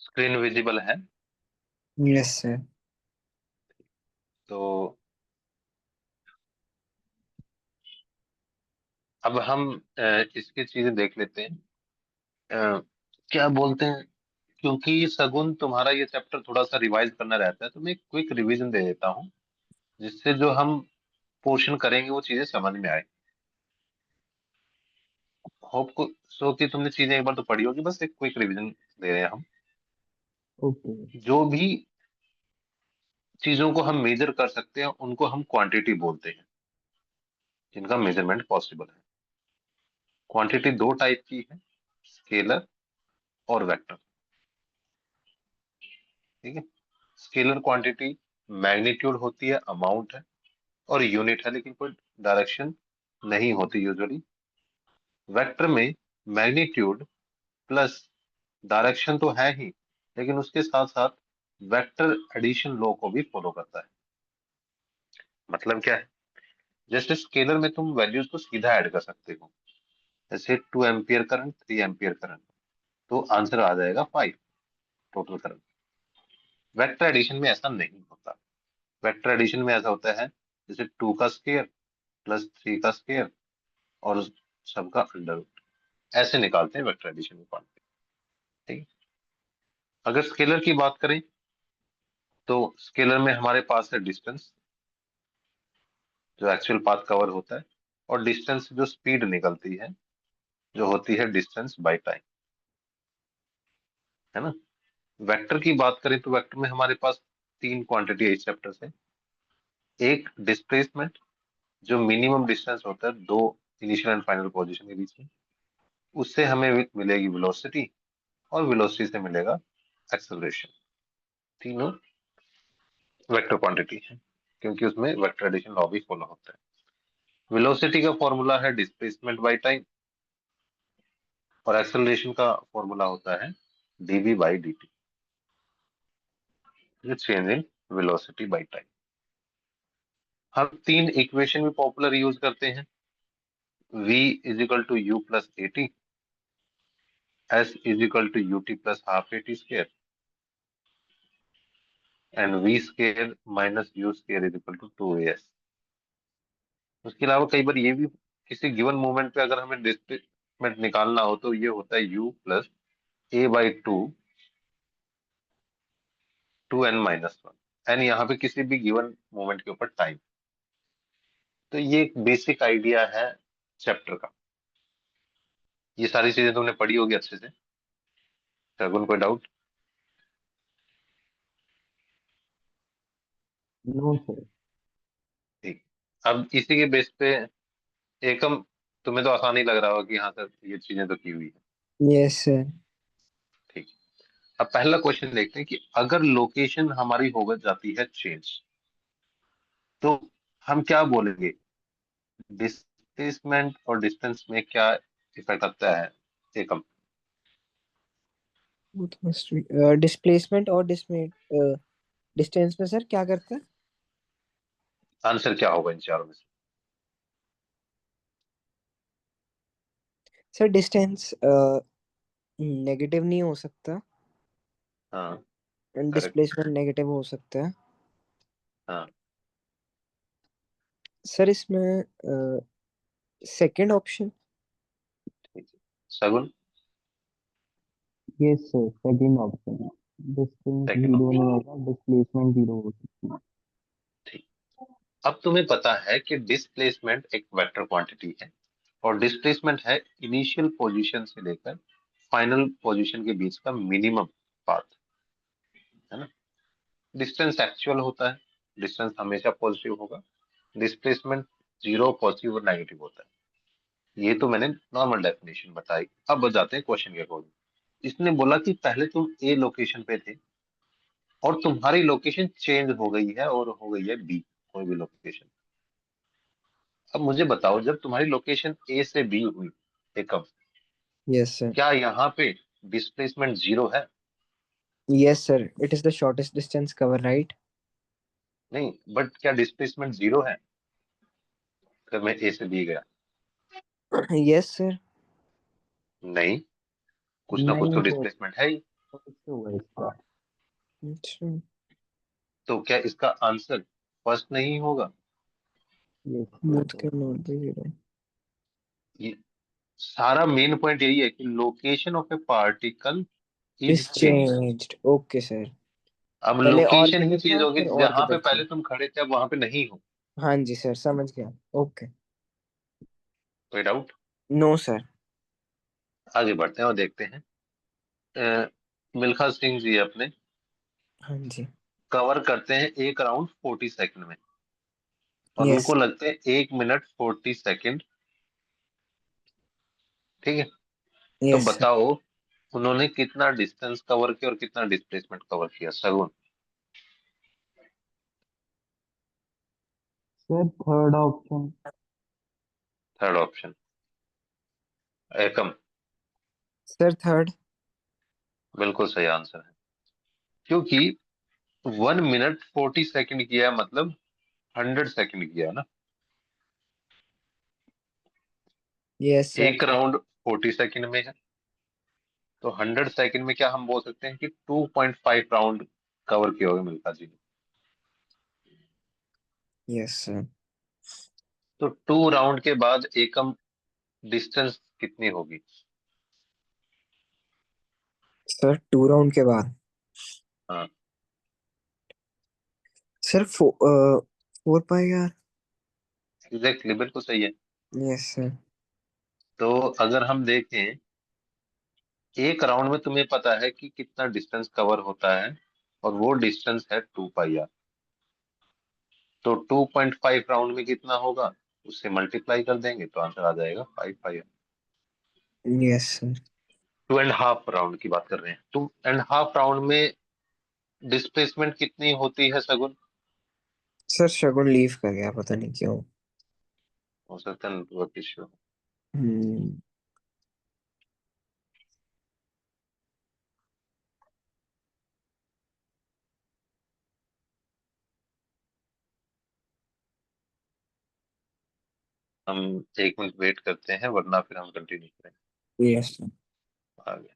Screen visible है? Yes sir. तो अब हम इसकी चीजें देख लेते हैं। अ, क्या बोलते हैं, क्योंकि सगुन तुम्हारा ये चैप्टर थोड़ा सा रिवाइज करना रहता है, तो मैं क्विक रिवीजन दे देता हूँ, जिससे जो हम पोर्शन करेंगे वो चीजें समझ में आए। होप को सो कि तुमने चीजें एक बार तो पढ़ी होगी, बस एक क्विक रिवीजन दे रहे हैं हम। ओके। जो भी चीजों को हम मेजर कर सकते हैं उनको हम क्वांटिटी बोलते हैं, जिनका मेजरमेंट पॉसिबल है। क्वांटिटी दो टाइप की है, स्केलर और वेक्टर। ठीक है। स्केलर क्वांटिटी मैग्नीट्यूड होती है, अमाउंट है और यूनिट है, लेकिन कोई डायरेक्शन नहीं होती यूजुअली। वेक्टर में मैग्नीट्यूड प्लस डायरेक्शन तो है ही, लेकिन उसके साथ साथ वेक्टर एडिशन लॉ को भी फॉलो करता है। मतलब क्या है, जैसे स्केलर में तुम वैल्यूज को सीधा ऐड कर सकते हो, जैसे 2 एम्पियर करंट, 3 एम्पियर करंट, तो आंसर आ जाएगा 5 टोटल करंट। वेक्टर एडिशन में ऐसा नहीं होता। वेक्टर एडिशन में ऐसा होता है जैसे 2 का स्केयर प्लस 3 का स्केयर और उस सबका अंडर रूट, ऐसे निकालते हैं वेक्टर एडिशन में क्वांटिटी। ठीक है। अगर स्केलर की बात करें तो स्केलर में हमारे पास है डिस्टेंस, जो एक्चुअल पाथ कवर होता है, और डिस्टेंस जो स्पीड निकलती है, जो होती है डिस्टेंस बाय टाइम, है ना। वेक्टर की बात करें तो वेक्टर में हमारे पास तीन क्वांटिटी इस चैप्टर से। एक डिस्प्लेसमेंट, जो मिनिमम डिस्टेंस होता है दो इनिशियल एंड फाइनल पोजीशन के बीच में, उससे हमें मिलेगी वेलोसिटी, और वेलोसिटी से मिलेगा एक्सेलरेशन। तीनों वेक्टर क्वांटिटी है, क्योंकि उसमें वेक्टर एडिशन लॉ भी फॉलो होता है। वेलोसिटी का फॉर्मूला है डिस्प्लेसमेंट बाय टाइम, और एक्सेलरेशन का फॉर्मूला होता है D V by D T, change in velocity by time. हम तीन इक्वेशन भी पॉपुलर यूज करते हैं। v is equal to U plus A T, s is equal to U T plus half A T square, and v square minus U square is equal to 2as। उसके अलावा कई बार ये भी, किसी given moment पे अगर हमें displacement निकालना हो तो ये होता है u plus A by two N minus one, N यहाँ पे किसी भी गिवन मोमेंट के ऊपर टाइम। तो ये एक बेसिक आइडिया है चैप्टर का। ये सारी चीजें तुमने पढ़ी होगी अच्छे से। शगुन, कोई डाउट? No sir. ठीक। अब इसी के बेस पे एकम, तुम्हें तो आसान ही लग रहा होगा कि हाँ सर ये चीजें तो की हुई है। Yes sir. ठीक। अब पहला क्वेश्चन देखते हैं कि अगर लोकेशन हमारी हो जाती है चेंज, तो हम क्या बोलेंगे, डिस्प्लेसमेंट और डिस्टेंस में क्या इफेक्ट आता है एकम? डिस्प्लेसमेंट और डिस्टेंस में सर क्या करते हैं? आंसर क्या होगा इन चारों में से? सर डिस्टेंस नेगेटिव नहीं हो सकता, हाँ, करेक्ट। डिस्प्लेसमेंट नेगेटिव हो सकता है। हाँ। सर इसमें सेकंड ऑप्शन। ठीक है। शगुन? यस सर, सेकंड ऑप्शन है। Distance second zero option. नहीं होगा, डिस्प्लेसमेंट जीरो हो सकती है। ठीक। अब तुम्हें पता है कि डिस्प्लेसमेंट एक वेक्टर क्वांटिटी है, और डिस्प्लेसमेंट है इनिशियल पोजीशन से लेकर फाइनल पोजीशन के बीच का मिनिमम पाथ, है ना। डिस्टेंस एक्चुअल होता है, डिस्टेंस हमेशा पॉजिटिव होगा। डिस्प्लेसमेंट जीरो, पॉजिटिव और नेगेटिव होता है। ये तो मैंने नॉर्मल डेफिनेशन बताई। अब जाते हैं क्वेश्चन के अकॉर्डिंग। इसने बोला कि पहले तुम ए लोकेशन पे थे और तुम्हारी लोकेशन चेंज हो गई है और हो गई है बी, कोई भी लोकेशन। अब मुझे बताओ, जब तुम्हारी लोकेशन ए से बी हुई एकम, यस सर। क्या यहाँ पे डिस्प्लेसमेंट जीरो है? Yes sir, it is the shortest distance cover, right? नहीं, बट क्या डिस्प्लेसमेंट जीरो है अगर मैं ए से बी गया? Yes sir. नहीं, कुछ ना कुछ तो नहीं सर। डिस्प्लेसमेंट है ही। कैसे हुआ इसका? अच्छा। तो क्या इसका आंसर फर्स्ट नहीं होगा? Yes, both can not be zero. ये सारा मेन पॉइंट यही है कि location of A particle is is changed. Changed, okay sir. अब पहले और लोकेशन ही किधर चीज था, होगी, फिर और जहां पे किधर था? पहले तुम खड़े थे अब वहां पे नहीं हो। हाँ जी सर, समझ गया। ओके। कोई डाउट? No sir. आगे बढ़ते हैं और देखते हैं। अ, मिल्खा सिंह जी अपने हाँ जी। कवर करते हैं एक राउंड 40 सेकंड में, और यस। उनको लगते हैं 1 मिनट 40 सेकंड। ठीक है। तो यस सर। बताओ उन्होंने कितना डिस्टेंस कवर किया और कितना डिस्प्लेसमेंट कवर किया, Sagun? Sir third option. Third option, Ekam. Sir third. बिल्कुल सही आंसर है, क्योंकि 1 मिनट 40 सेकंड किया है, मतलब 100 सेकंड किया है ना। Yes sir. एक राउंड 40 सेकंड में है, तो 100 सेकंड में क्या हम बोल सकते हैं कि 2.5 राउंड कवर किए होंगे मिल्खा जी ने। Yes sir. तो 2 राउंड के बाद एकम डिस्टेंस कितनी होगी? सर टू राउंड के बाद। हाँ, सर फोर पाई यार। एग्जैक्टली, बिल्कुल सही है। Yes sir. तो अगर हम देखें, एक राउंड में तुम्हें पता है कि कितना डिस्टेंस कवर होता है, और वो डिस्टेंस है 2 पाई। तो 2.5 राउंड में कितना होगा, उससे मल्टीप्लाई कर देंगे तो आंसर आ जाएगा 5 पाई। Yes sir. 2.5 राउंड की बात कर रहे हैं, 2.5 राउंड में डिस्प्लेसमेंट कितनी होती है सगुन? सर शगुन लीव कर गया, पता नहीं क्यों। हो सकता है नेटवर्क इश्यू। हम्म। हम 1 मिनट वेट करते हैं, वरना फिर हम कंटिन्यू करेंगे यस सर। आगे।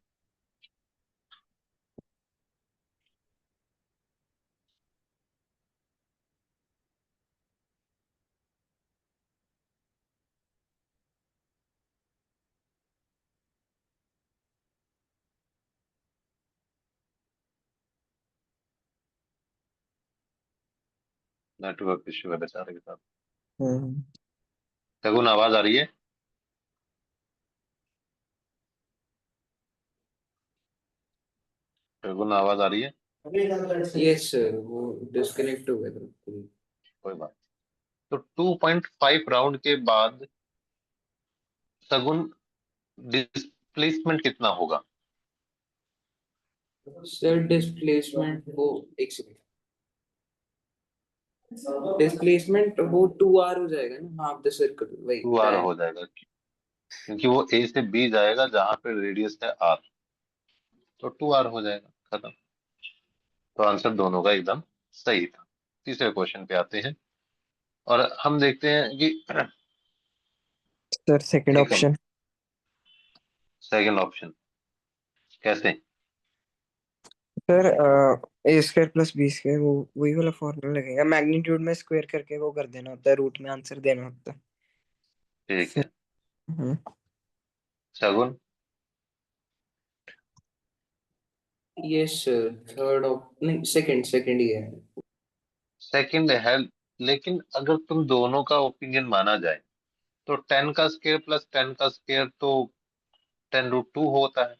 नेटवर्क इश्यू है बेचारे के साथ। हम्म। सगुन आवाज आ रही है? सगुन आवाज आ रही है? यस सर, वो डिस्कनेक्ट हो गया था। कोई बात। तो 2.5 राउंड के बाद सगुन डिस्प्लेसमेंट कितना होगा? सर डिस्प्लेसमेंट वो, एक सेकंड। डिस्प्लेसमेंट वो टू आर हो जाएगा ना, हाफ द सर्कल, वही 2 आर tan। हो जाएगा, क्योंकि वो ए से बी जाएगा जहां पे रेडियस है आर, तो 2 आर हो जाएगा, खत्म। तो आंसर दोनों का एकदम सही था। तीसरे क्वेश्चन पे आते हैं, और हम देखते हैं कि सर सेकंड एकम, ऑप्शन। सेकंड ऑप्शन कैसे? सर ए स्क्वायर प्लस बी स्क्वायर, वो वही वाला फॉर्मूला लगेगा, मैग्नीट्यूड में स्क्वायर करके वो कर देना होता है, रूट में आंसर देना होता है ठीक फिर। है। हम्म। शगुन? यस सर, थर्ड ऑप नहीं, सेकंड, सेकंड ही है। सेकंड है, लेकिन अगर तुम दोनों का ओपिनियन माना जाए, तो 10 का स्क्वायर प्लस 10 का स्क्वायर तो 10√2 होता है,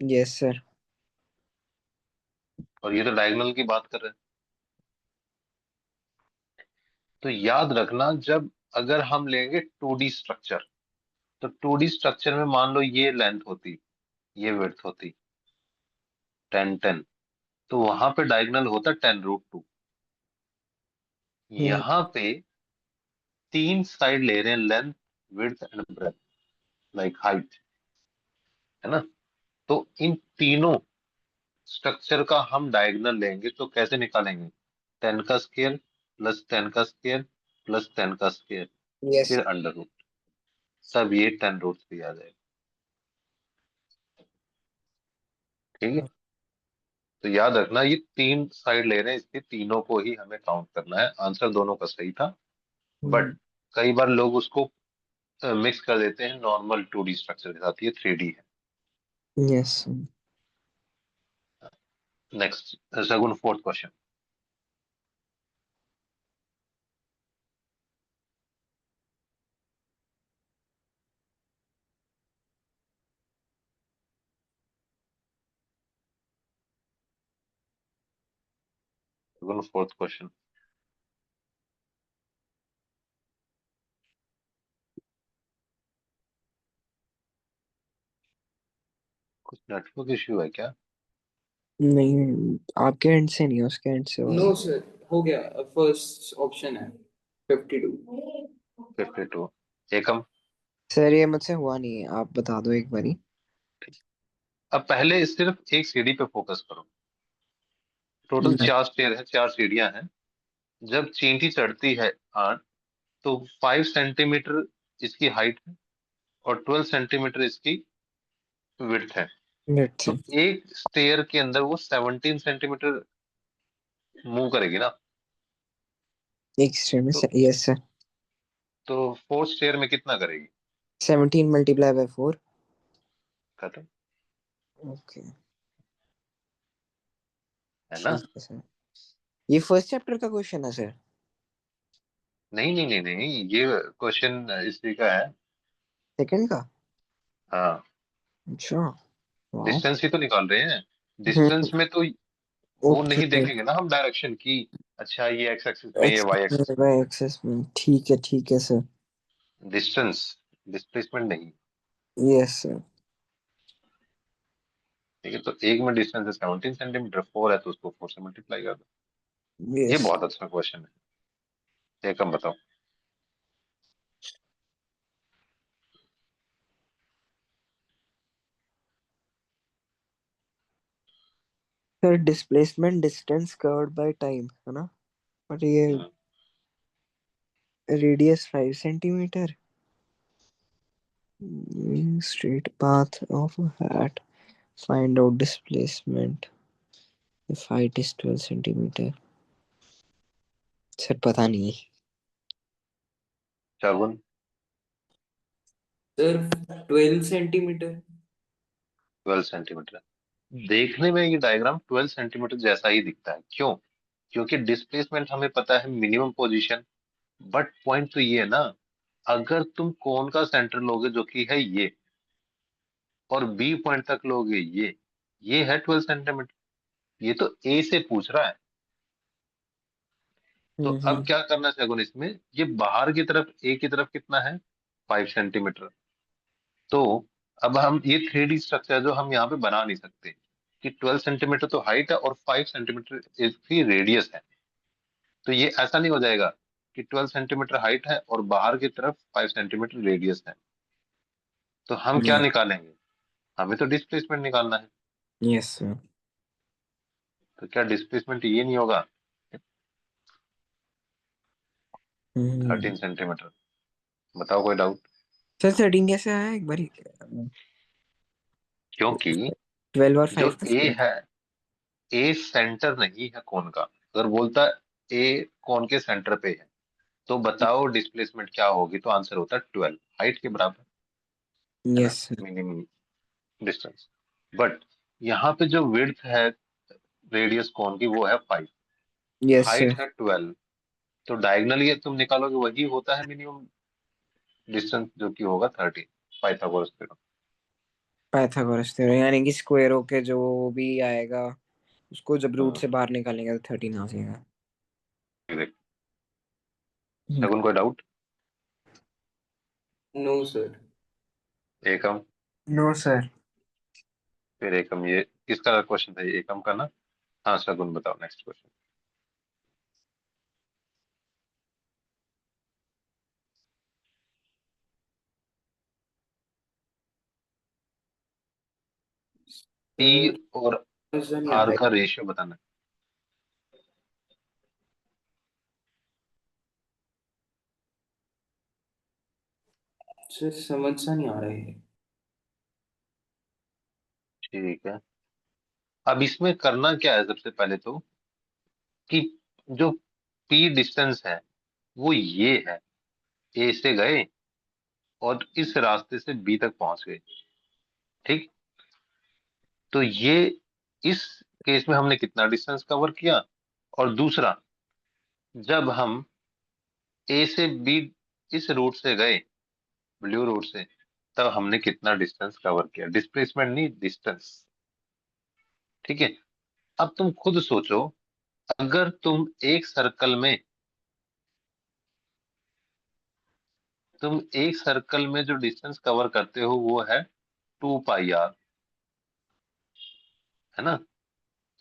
यस सर। और ये तो डायगोनल की बात कर रहे हैं। तो याद रखना, जब अगर हम लेंगे 2D स्ट्रक्चर, तो 2D स्ट्रक्चर में मान लो ये लेंथ होती, ये विड्थ होती 10 10, तो वहां पे डायगोनल होता 10√2। हम्म। यहाँ पे 3 साइड ले रहे हैं, length, width and breadth, like height, है ना। तो इन तीनों स्ट्रक्चर का हम डायगोनल लेंगे तो कैसे निकालेंगे? 10 का स्क्वायर प्लस 10 का स्क्वायर प्लस 10 का स्क्वायर, यस। फिर अंडर रूट, तब ये 10√3 आ जाएगा। ठीक है। तो याद रखना ये तीन साइड ले रहे हैं, इसके तीनों को ही हमें काउंट करना है। आंसर दोनों का सही था, बट कई बार लोग उसको मिक्स कर देते हैं नॉर्मल 2D स्ट्रक्चर के साथ, ये 3D है। यस। नेक्स्ट, सगुन फोर्थ क्वेश्चन। सगुन फोर्थ क्वेश्चन। कुछ नेटवर्क इश्यू है क्या? नहीं, आपके एंड से नहीं है, उसके एंड से हो रहा नो है। सर, हो गया। फर्स्ट ऑप्शन है 52। 52। एकम। सर ये मुझसे हुआ नहीं है, आप बता दो एक बारी। अब पहले सिर्फ एक सीढ़ी पे फोकस करो। टोटल 4 स्टेयर है, 4 सीढ़ियां हैं। जब चींटी चढ़ती है 8, तो 5 सेंटीमीटर इसकी हाइट है और 12 सेंटीमीटर इसकी विड्थ है। लेट्स तो एक स्टेयर के अंदर वो 17 सेंटीमीटर मूव करेगी ना। एक स्ट्रीम में। तो यस सर। तो फोर्थ स्टेयर में कितना करेगी? 17 मल्टीप्लाई बाय 4। खत्म। ओके। है ना? ठीक है सर। ये फर्स्ट चैप्टर का क्वेश्चन है सर? नहीं नहीं नहीं नहीं, ये क्वेश्चन इसी का है। सेकंड का? हाँ। अच्छा। वाह। डिस्टेंस ही तो निकाल रहे हैं। हम्म। डिस्टेंस में तो वो ओके। नहीं देखेंगे ना हम डायरेक्शन की। अच्छा ये एक्स एक्सिस में, ये वाई एक्सेस एक्सिस में। बाय एक्सेस में, ठीक है सर। डिस्टेंस, डिस्प्लेसमेंट नहीं। Yes sir. ठीक है, तो एक में डिस्टेंस है 17 सेंटीमीटर, 4 है तो उसको 4 से मल्टीप्लाई कर दो। ये यस बहुत अच्छा क्वेश्चन है। एक हम बताओ। Sir, displacement distance covered by time है ना, बट ये hmm, radius 5 centimetre, straight path of a hat, find out displacement if height is 12 centimeter। Sir पता नहीं। शगुन। Sir 12 centimetre. 12 सेंटीमीटर। देखने में ये डायग्राम 12 सेंटीमीटर जैसा ही दिखता है, क्यों? क्योंकि डिस्प्लेसमेंट हमें पता है मिनिमम पोजीशन। बट पॉइंट तो ये है ना, अगर तुम कोन का सेंटर लोगे जो कि है ये, और बी पॉइंट तक लोगे ये है 12 सेंटीमीटर। ये तो ए से पूछ रहा है। तो अब हम्म। क्या करना चाहिए इसमें, ये बाहर की तरफ ए की तरफ कितना है, 5 सेंटीमीटर। तो अब हम ये 3D स्ट्रक्चर जो हम यहाँ पे बना नहीं सकते कि 12 सेंटीमीटर तो हाइट है और 5 सेंटीमीटर इसकी रेडियस है। तो ये ऐसा नहीं हो जाएगा कि 12 सेंटीमीटर हाइट है और बाहर की तरफ 5 सेंटीमीटर रेडियस है। तो हम क्या निकालेंगे? हमें तो डिस्प्लेसमेंट निकालना है। Yes sir. तो क्या डिस्प्लेसमेंट ये नहीं होगा? 13 सेंटीमीटर। बताओ कोई डाउट? सर 13 कैसे आया एक बारी? क्योंकि 12 और जो 5 का ए स्क्वायर। है, ए सेंटर नहीं है कोन का। अगर बोलता ए कोन के सेंटर पे है, तो बताओ डिस्प्लेसमेंट क्या होगी, तो आंसर होता 12, हाइट के बराबर। है ना, yes sir. Minimum distance. But यहाँ पे जो विड्थ है रेडियस कोन की वो है 5, यस हाइट सर। है 12। तो डायगनली तुम निकालोगे वही होता है मिनिमम डिस्टेंस, जो कि होगा 13, पाइथागोरस थ्योरम। पाइथागोरस थ्योरम, यानी कि स्क्वायर होके जो भी आएगा उसको जब रूट हाँ, से बाहर निकालेंगे तो 13 आ जाएगा। देख। शगुन कोई doubt? No sir. Ekam. No sir. फिर एकम, ये किसका क्वेश्चन था, ये एकम का ना? हाँ शगुन बताओ नेक्स्ट क्वेश्चन। पी और समझ नहीं आ आर रहा का रेशियो बताना है सर, समझ सा नहीं आ रहा है। है। ठीक है, अब इसमें करना क्या है, सबसे पहले तो कि जो पी डिस्टेंस है वो ये है, ए से गए और इस रास्ते से बी तक पहुंच गए। ठीक, तो ये इस केस में हमने कितना डिस्टेंस कवर किया, और दूसरा जब हम ए से बी इस रूट से गए, ब्लू रूट से, तब हमने कितना डिस्टेंस कवर किया, डिस्प्लेसमेंट नहीं डिस्टेंस। ठीक है, अब तुम खुद सोचो, अगर तुम एक सर्कल में जो डिस्टेंस कवर करते हो वो है 2 पाई आर, है ना?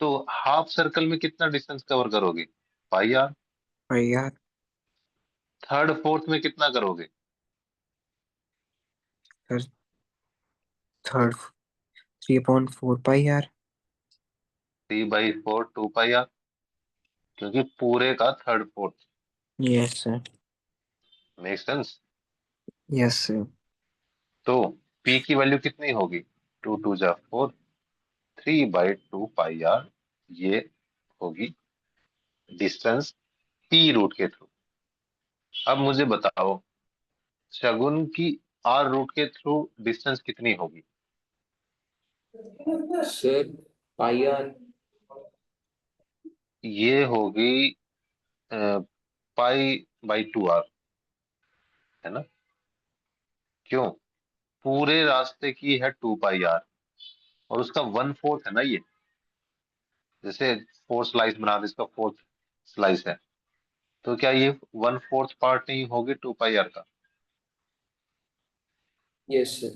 तो हाफ सर्कल में कितना डिस्टेंस कवर करोगे? पाई आर। पाई यार। थर्ड फोर्थ में कितना करोगे? सर थर्ड 3.4 पाई यार। 3/4 2 पाई आर, क्योंकि पूरे का third fourth. Yes sir. Make sense? Yes sir. तो पी की वैल्यू कितनी होगी? 2 2 जा 4, 3/2 पाई आर, ये होगी डिस्टेंस पी रूट के थ्रू। अब मुझे बताओ, शगुन की आर रूट के थ्रू डिस्टेंस कितनी होगी? Sir pi R. ये होगी पाई/2 आर, है ना? क्यों? पूरे रास्ते की है 2 पाई आर, और उसका 1/4 है ना ये, जैसे 4 स्लाइस बना दे, इसका फोर्थ स्लाइस है, तो क्या ये 1/4 पार्ट नहीं होगी 2 पाई आर का? Yes sir.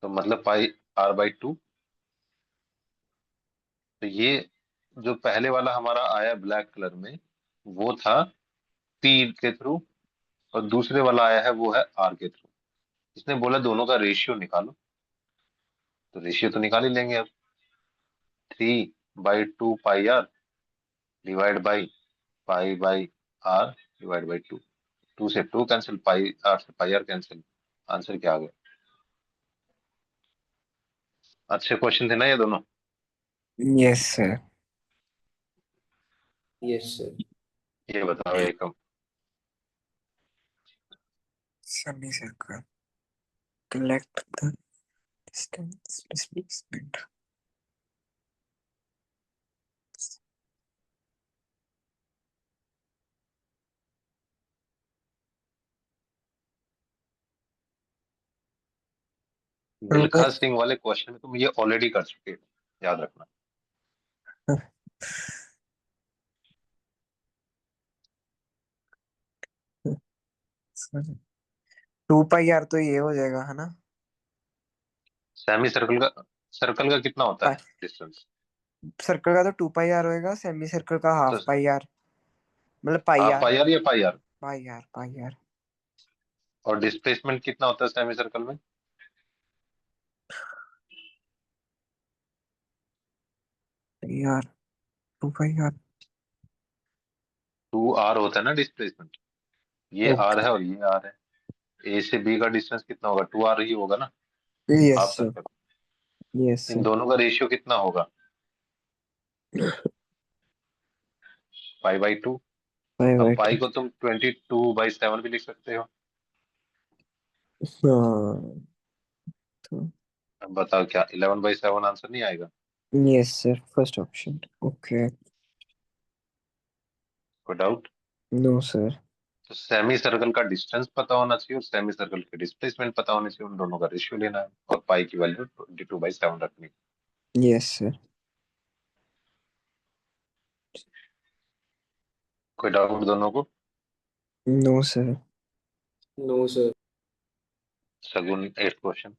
तो मतलब पाई r/2। तो ये जो पहले वाला हमारा आया ब्लैक कलर में, वो था पी के थ्रू, और दूसरे वाला आया है वो है आर के थ्रू। इसने बोला दोनों का रेशियो निकालो, तो रेशियो तो निकाल ही लेंगे अब। 3/2 पाई आर डिवाइड बाई पाई/आर डिवाइड बाई 2। 2 से 2 कैंसिल, पाई/आर से पाई/आर कैंसिल। आंसर क्या आ गया? अच्छे क्वेश्चन थे ना ये दोनों? Yes sir. Yes sir. ये बताओ एक, सभी circle collect the distance displacement. Milkha Singh वाले क्वेश्चन में तुम ये ऑलरेडी कर चुके हो, याद रखना। टू पाई यार तो ये हो जाएगा है ना? सेमी सर्कल का कितना होता है डिस्टेंस? सर्कल का तो 2 पाई यार होएगा, सेमी सर्कल का तो हाफ पाई यार, मतलब पाई हाफ यार। पाई आर या पाई आर? पाई यार पाई यार। और डिस्प्लेसमेंट कितना होता है सेमी सर्कल में? यार 2 पाई यार। 2 r होता है ना डिस्प्लेसमेंट। ये आर ओके। है और ये आर है। ए से बी का डिस्टेंस कितना होगा? 2 r ही होगा ना, yes half sir. Circle. Yes in sir. दोनों का रेशियो कितना होगा? पाई/2। पाई अब बाई पाई टू। को तुम 22/7 भी लिख सकते हो। हाँ तो अब बताओ, क्या 11/7 आंसर नहीं आएगा? Yes sir, first option. Okay. कोई डाउट? No sir. तो सेमी सर्कल का डिस्टेंस पता होना चाहिए और सेमी सर्कल के डिस्प्लेसमेंट पता होने चाहिए, उन दोनों का रेशियो लेना है और पाई की वैल्यू 22/7 रखनी है। Yes sir. कोई डाउट दोनों को? No sir. No sir. Shagun 8th question.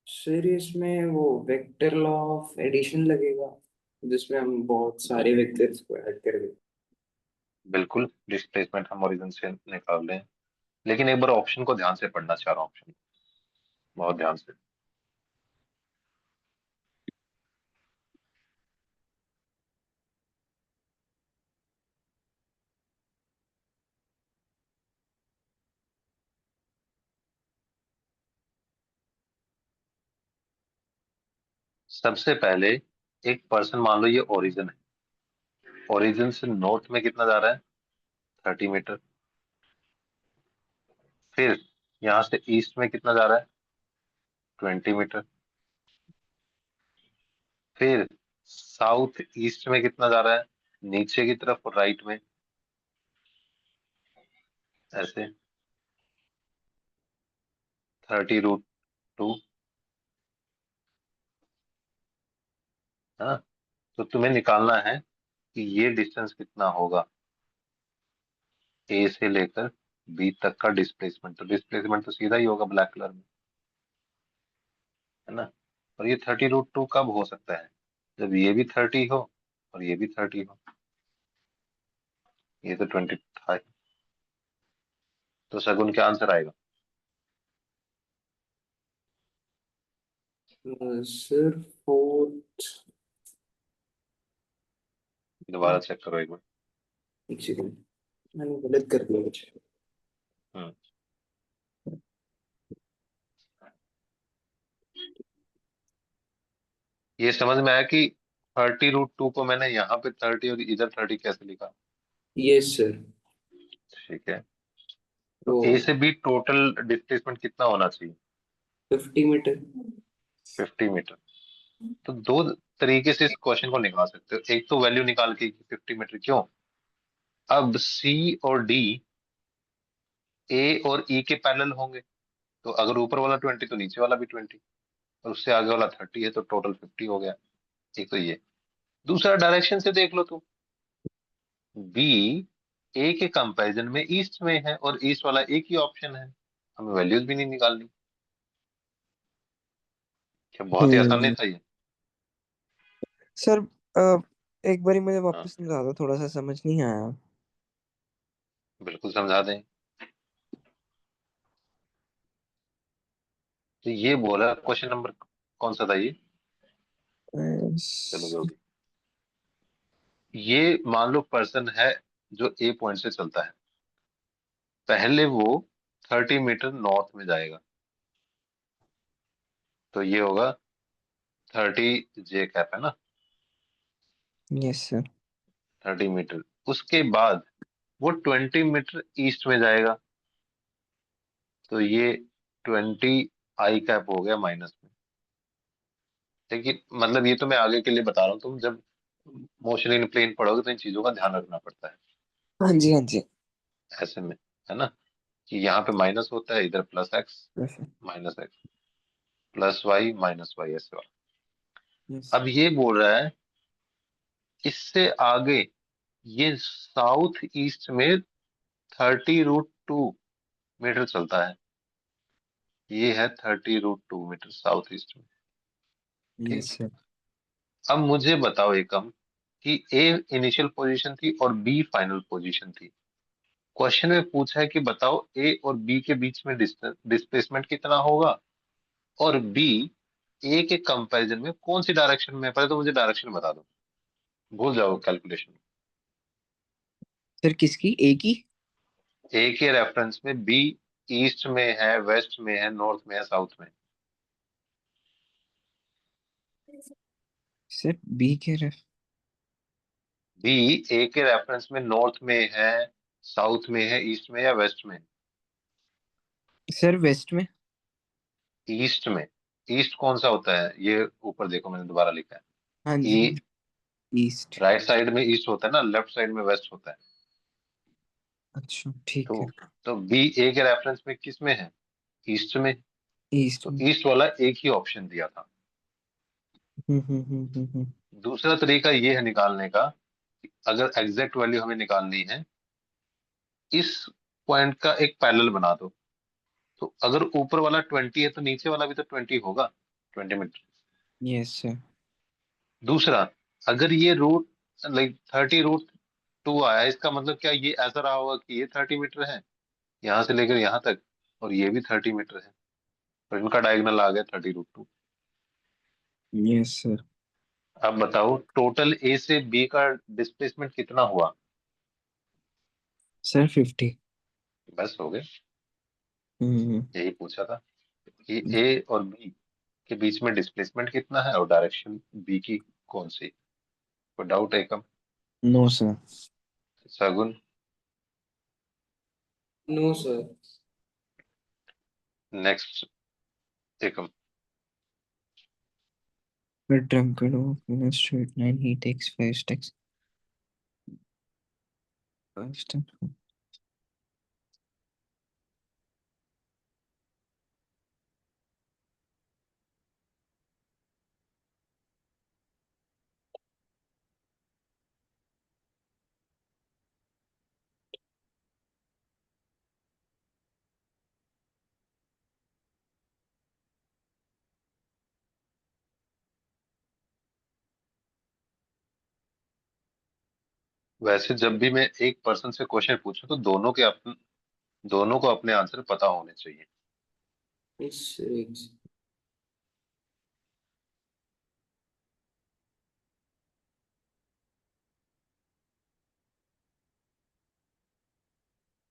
Sir इसमें वो वेक्टर लॉ ऑफ एडिशन लगेगा, जिसमें हम बहुत सारे वेक्टर्स को ऐड कर दें। बिल्कुल, डिस्प्लेसमेंट हम ओरिजिन से निकाल रहे हैं, लेकिन एक बार ऑप्शन को ध्यान से पढ़ना चाह रहा हूँ, ऑप्शन बहुत ध्यान से। सबसे पहले एक पर्सन, मान लो ये ओरिजिन है, ओरिजिन से नॉर्थ में कितना जा रहा है, 30 मीटर। फिर यहाँ से ईस्ट में कितना जा रहा है, 20 मीटर। फिर साउथ ईस्ट में कितना जा रहा है, नीचे की तरफ और राइट में, ऐसे 30√2। हाँ, तो तुम्हें निकालना है कि ये डिस्टेंस कितना होगा, ए से लेकर बी तक का डिस्प्लेसमेंट। तो डिस्प्लेसमेंट तो सीधा ही होगा ब्लैक कलर में, है ना। और ये 30√2 कब हो सकता है, जब ये भी 30 हो और ये भी 30 हो। ये तो 20 था ही। तो शगुन क्या आंसर आएगा? सर फोर्थ, दोबारा चेक करो एक बार। एक सेकंड, मैंने गलत कर दिया कुछ। हम्म ये समझ में आया कि 30√2 को मैंने यहाँ पे 30 और इधर 30 कैसे लिखा? Yes sir. ठीक है, तो वो ए से बी टोटल डिस्प्लेसमेंट कितना होना चाहिए, 50 मीटर। 50 मीटर। तो दो तरीके से इस क्वेश्चन को निकाल सकते हो। एक तो वैल्यू निकाल के 50 मीटर क्यों, अब सी और डी ए और ई के पैरेलल होंगे, तो अगर ऊपर वाला 20 तो नीचे वाला भी 20, और उससे आगे वाला 30 है, तो टोटल 50 हो गया। एक तो ये। दूसरा डायरेक्शन से देख लो तुम, बी ए के कंपैरिजन में ईस्ट में है, और ईस्ट वाला एक ही ऑप्शन है, हमें वैल्यूज भी नहीं निकालनी। क्या बहुत ही आसान नहीं हम्म। था ये? सर एक बारी मुझे हाँ, वापस समझा दो, थोड़ा सा समझ नहीं आया। बिल्कुल समझा दें। तो ये बोला क्वेश्चन नंबर कौन सा था ये, चलो जो भी। ये मान लो पर्सन है जो ए पॉइंट से चलता है, पहले वो 30 मीटर नॉर्थ में जाएगा, तो ये होगा 30 J कैप, है ना। Yes sir. 30 मीटर, उसके बाद वो 20 मीटर ईस्ट में जाएगा, तो ये 20 I कैप हो गया माइनस में। लेकिन मतलब ये तो मैं आगे के लिए बता रहा हूँ, तुम जब मोशन इन प्लेन पढ़ोगे तो इन चीजों का ध्यान रखना पड़ता है हाँ जी, हाँ जी। ऐसे में, है ना, कि यहाँ पे माइनस होता है, इधर plus X, yes minus X, plus Y, minus Y, ऐसे वाला। यस। अब ये बोल रहा है इससे आगे ये साउथ ईस्ट में 30√2 मीटर चलता है, ये है 30√2 मीटर साउथ ईस्ट में। यस ठीक। सर। अब मुझे बताओ एकम कि ए इनिशियल पोजीशन थी और बी फाइनल पोजीशन थी। क्वेश्चन में पूछा है कि बताओ ए और बी के बीच में डिस्प्लेसमेंट कितना होगा, और बी ए के कंपैरिजन में कौन सी डायरेक्शन में है। पहले तो मुझे डायरेक्शन बता दो, भूल जाओ कैलकुलेशन। सर किसकी, ए की? ए के रेफरेंस में बी ईस्ट में है, वेस्ट में है, नॉर्थ में है, साउथ में। सर बी के रेफ बी ए के रेफरेंस में नॉर्थ में है, साउथ में है, ईस्ट में या वेस्ट में? सर वेस्ट में। ईस्ट में। ईस्ट कौन सा होता है, ये ऊपर देखो मैंने दोबारा लिखा है। हाँ जी। ई ईस्ट। राइट साइड में ईस्ट होता है ना, लेफ्ट साइड में वेस्ट होता है। अच्छा ठीक तो है। बी ए के रेफरेंस में किस में है, ईस्ट में। ईस्ट तो में। ईस्ट वाला एक ही ऑप्शन दिया था। हम्म। दूसरा तरीका ये है निकालने का, कि अगर एग्जैक्ट वैल्यू हमें निकालनी है, इस पॉइंट का एक पैरेलल बना दो। तो अगर ऊपर वाला 20 है तो नीचे वाला भी तो 20 होगा, 20 मीटर। Yes sir. दूसरा, अगर ये रूट लाइक 30√2 आया, इसका मतलब क्या ये ऐसा रहा होगा कि ये 30 मीटर है यहाँ से लेकर यहाँ तक, और ये भी 30 मीटर है, और इनका डायगोनल आ गया 30√2। Yes sir. अब बताओ टोटल ए से बी का डिस्प्लेसमेंट कितना हुआ? सर 50। बस हो गए, हम्म। यही पूछा था कि ए और बी के बीच में डिस्प्लेसमेंट कितना है और डायरेक्शन बी की कौन सी? कोई doubt Ekam? No sir. Sagun? No sir. Next Ekam. A drunkard walk in a straight line. He takes 5 steps. 5 steps. वैसे जब भी मैं एक पर्सन से क्वेश्चन पूछूं तो दोनों को अपने आंसर पता होने चाहिए। इस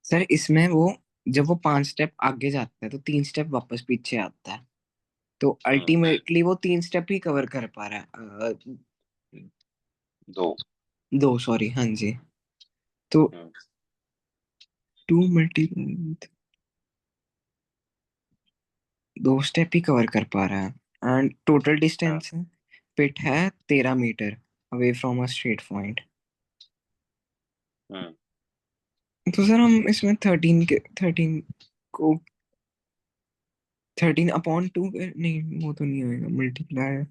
सर इसमें वो जब वो 5 स्टेप आगे जाता है तो 3 स्टेप वापस पीछे आता है, तो हम्म, अल्टीमेटली वो 3 स्टेप ही कवर कर पा रहा है। दो। 2, सॉरी, हाँ जी। तो हम्म, 2 2 स्टेप ही कवर कर पा रहा है एंड टोटल हाँ। डिस्टेंस पिट है 13 metre away from a straight point. Hmm, तो सर हम इसमें 13 को 13/2 नहीं, वो तो नहीं होएगा मल्टीप्लाई।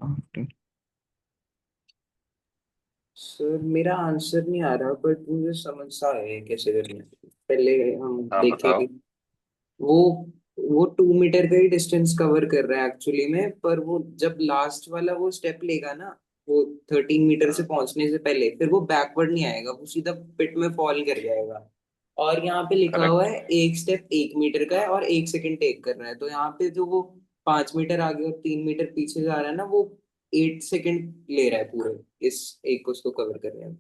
आफ्टर। सर मेरा आंसर नहीं आ रहा बट मुझे समझ सा है कैसे करना है। पहले हम हाँ देखेंगे। बताओ। वो वो 2 मीटर का ही डिस्टेंस कवर कर रहा है एक्चुअली में, पर वो जब लास्ट वाला वो स्टेप लेगा ना, वो 13 मीटर से हाँ पहुंचने से पहले, फिर वो बैकवर्ड नहीं आएगा, वो सीधा पिट में फॉल कर जाएगा। और यहाँ पे लिखा हुआ करेक्ट। है एक स्टेप 1 मीटर का है और 1 सेकंड टेक कर रहा है, तो यहाँ पे जो वो 5 मीटर आगे और 3 मीटर पीछे जा रहा है ना, वो 8 सेकंड ले रहा है पूरे इस एक उसको कवर करने में।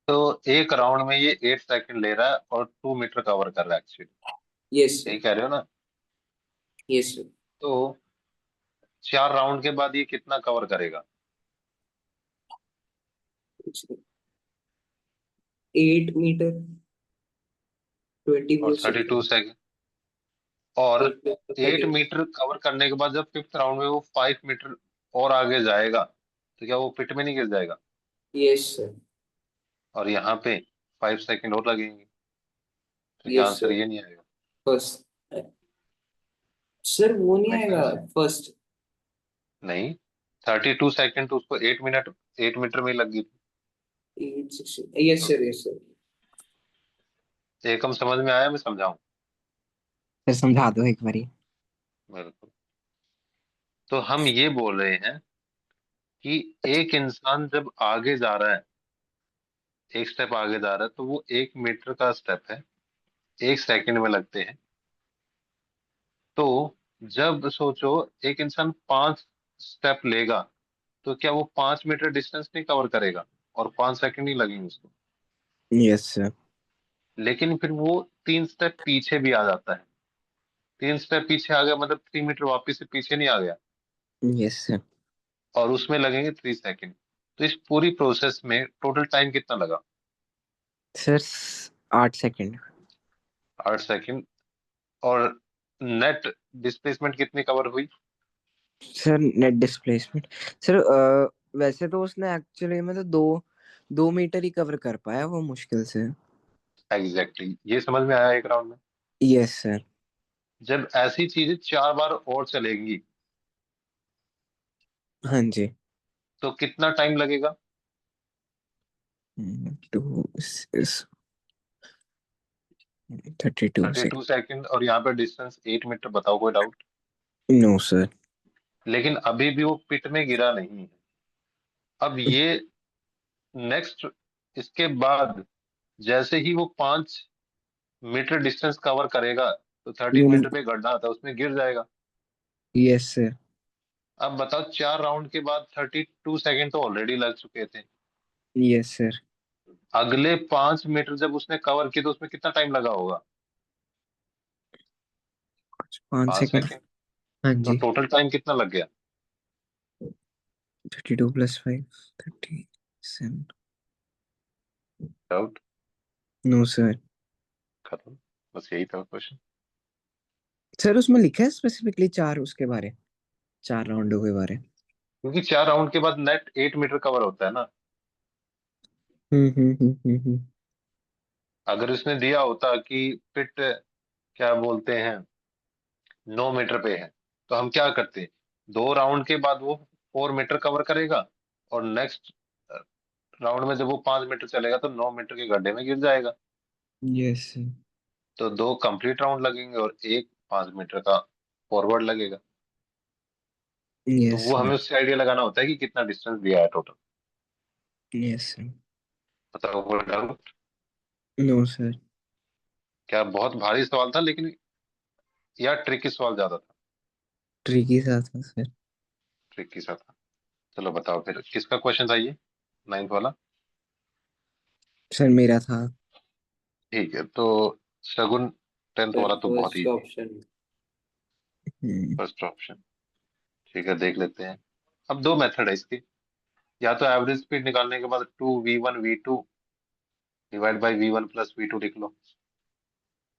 तो एक राउंड में ये 8 सेकंड ले रहा है और 2 मीटर कवर कर रहा है एक्चुअली। यस यही सर। कह रहे हो ना? Yes sir. तो 4 राउंड के बाद ये कितना कवर करेगा? 8 मीटर, 24 और थर्टी टू सेकेंड सेकेंड और और 8 मीटर कवर करने के बाद जब 5th राउंड में वो 5 मीटर और आगे जाएगा तो क्या वो पिट में नहीं गिर जाएगा? Yes sir. और यहाँ पे 5 सेकंड और लगेंगे, तो क्या यस आंसर सर। ये नहीं आएगा? फर्स्ट। सर वो नहीं मेक आएगा। सेंस? फर्स्ट। नहीं, 32 सेकंड तो उसको 8 मिनट 8 मीटर में ही लग गई थी। 8 यस तो सर। Yes sir. एकम समझ में आया? मैं समझाऊं? फिर समझा दो एक बारी। बिल्कुल। तो हम ये बोल रहे हैं कि एक इंसान जब आगे जा रहा है, एक स्टेप आगे जा रहा है, तो वो 1 मीटर का स्टेप है, 1 सेकंड में लगते हैं। तो जब सोचो एक इंसान 5 स्टेप लेगा तो क्या वो 5 मीटर डिस्टेंस नहीं कवर करेगा और 5 सेकंड ही लगेंगे उसको? Yes sir. लेकिन फिर वो 3 स्टेप पीछे भी आ जाता है। 3 स्टेप पीछे आ गया मतलब 3 मीटर वापिस से पीछे नहीं आ गया, यस सर। और उसमें लगेंगे 3 सेकंड। तो इस पूरी प्रोसेस में टोटल टाइम कितना लगा? Sir 8 second. 8 सेकंड। और नेट डिस्प्लेसमेंट कितनी कवर हुई? सर नेट डिस्प्लेसमेंट, सर वैसे तो उसने एक्चुअली में तो 2 2 मीटर ही कवर कर पाया वो मुश्किल से। एग्जैक्टली ये समझ में आया एक राउंड में। Yes sir. जब ऐसी चीजें 4 बार और चलेंगी हाँ जी। तो कितना टाइम लगेगा? Two is 32 second. 32 सेकंड, और यहाँ पे डिस्टेंस 8 मीटर। बताओ कोई डाउट? No sir. लेकिन अभी भी वो पिट में गिरा नहीं है। अब ये नेक्स्ट, इसके बाद जैसे ही वो 5 मीटर डिस्टेंस कवर करेगा तो 13 मीटर पे गड्ढा आता है, उसमें गिर जाएगा। Yes sir. अब बताओ 4 राउंड के बाद 32 सेकंड तो ऑलरेडी लग चुके थे। Yes sir. अगले 5 मीटर जब उसने कवर किया तो उसमें कितना टाइम लगा होगा? 5 5 सेकंड। सेकंड। हाँ तो जी। टोटल टाइम कितना लग गया? 32 + 5 37। डाउट? No sir. खत्म। बस यही था क्वेश्चन। सर उसमें लिखा है स्पेसिफिकली 4 उसके बारे, 4 राउंडों के बारे। क्योंकि 4 राउंड के बाद नेट 8 मीटर कवर होता है ना। हम्म। अगर इसने दिया होता कि पिट क्या बोलते हैं 9 मीटर पे है, तो हम क्या करते? 2 राउंड के बाद वो 4 मीटर कवर करेगा, और नेक्स्ट राउंड में जब वो 5 मीटर चलेगा तो 9 मीटर के गड्ढे में गिर जाएगा। Yes sir. तो 2 कंप्लीट राउंड लगेंगे और एक 5 मीटर का फॉरवर्ड लगेगा। तो यस वो सर। हमें उससे आइडिया लगाना होता है कि कितना डिस्टेंस दिया है टोटल। Yes sir. बताओ कोई डाउट? No sir. क्या बहुत भारी सवाल था लेकिन, या ट्रिकी सवाल ज्यादा था? ट्रिकी सा था सर। ट्रिकी सा था। चलो बताओ फिर किसका क्वेश्चन था ये, 9th वाला? सर मेरा था। ठीक है, तो शगुन 10th सर वाला तो बहुत फर्स्ट इजी है। ऑप्शन। हम्म। First option. ठीक है, देख लेते हैं। अब दो मेथड है इसकी। या तो एवरेज स्पीड निकालने के बाद 2v1 v2 divide by v1 plus v2 लिख लो,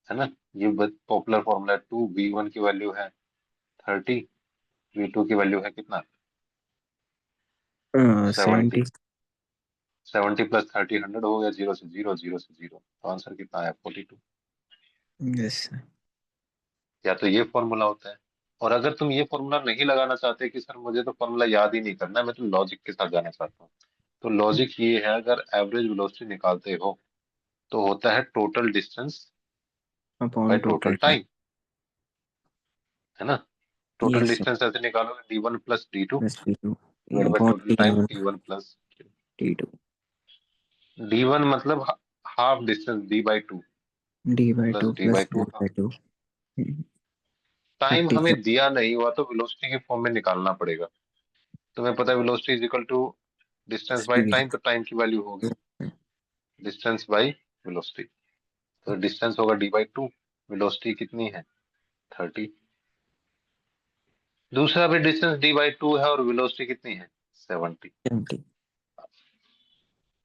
है ना। ये पॉपुलर फॉर्मूला है। 2v1 की वैल्यू है 30, v2 की वैल्यू है कितना? 70। 70। 70 प्लस 30 100 हो गया। जीरो से जीरो, जीरो से जीरो, तो आंसर कितना आया? 42। Yes sir. या तो ये फॉर्मूला होता है। और अगर तुम ये फॉर्मूला नहीं लगाना चाहते कि सर मुझे तो फॉर्मूला याद ही नहीं करना है, मैं तो लॉजिक के साथ जाना चाहता हूँ, तो लॉजिक ये है, अगर एवरेज वेलोसिटी निकालते हो तो होता है total distance by upon total total time. Time, है ना। Total yes sir. डिस्टेंस ऐसे निकालोगे d1 plus d2 plus T2 divide by upon total time T1 t1 plus T2 d1 मतलब half distance d/2 D/2 plus plus d/2 half. D/2। Time 34। हमें दिया नहीं हुआ तो वेलोसिटी के फॉर्म में निकालना पड़ेगा। तुम्हें पता है velocity is equal to distance by speed. Time, तो टाइम की वैल्यू होगी डिस्टेंस बाय वेलोसिटी। तो डिस्टेंस होगा d/2, वेलोसिटी कितनी है? 30। दूसरा भी डिस्टेंस d/2 है और वेलोसिटी कितनी है? 70। 70।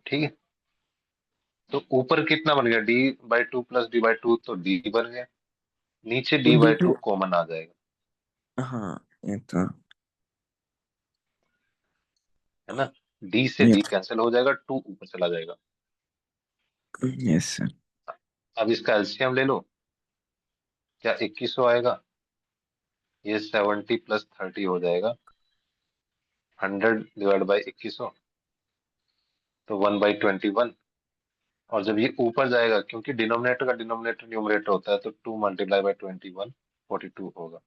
ठीक है। तो ऊपर कितना बन गया? d/2 प्लस d/2, तो d बन गया। नीचे तो d/2 D2। कॉमन आ जाएगा, हाँ ये तो। है ना। d से d कैंसिल हो जाएगा, 2 ऊपर चला जाएगा। Yes sir. अब इसका एलसीएम ले लो, क्या 2100 आएगा? ये 70 प्लस 30 हो जाएगा 100 डिवाइड बाई 2100, तो 1/21। और जब ये ऊपर जाएगा, क्योंकि डिनोमिनेटर का डिनोमिनेटर न्यूमरेटर होता है, तो 2 मल्टीप्लाई बाई 21 42 होगा।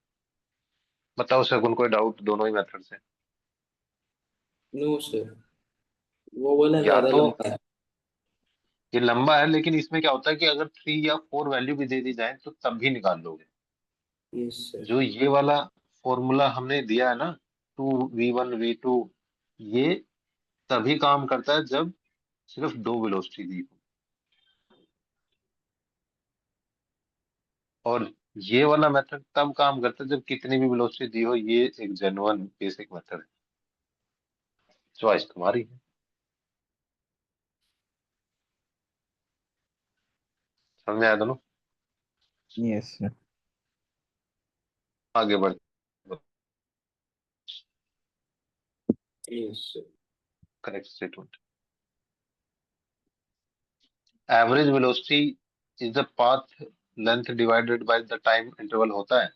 बताओ सर, कोई डाउट दोनों ही मेथड से? नो सर, वो वाला या ज्यादा तो लंबा है। ये लंबा है, लेकिन इसमें क्या होता है कि अगर 3 या 4 वैल्यू भी दे दी जाए तो तब भी निकाल लोगे। Yes sir. जो ये वाला फॉर्मूला हमने दिया है ना, 2v1 v2, ये तभी काम करता है जब सिर्फ दो वेलोसिटी दी हो। और ये वाला मेथड तब काम करता है जब कितनी भी वेलोसिटी दी हो। ये एक जेन्युइन बेसिक मेथड है। चॉइस तुम्हारी है। समझ में आया दोनों? Yes sir. आगे बढ़। Yes sir. Correct statement. Average velocity is the path length divided by the time interval होता है।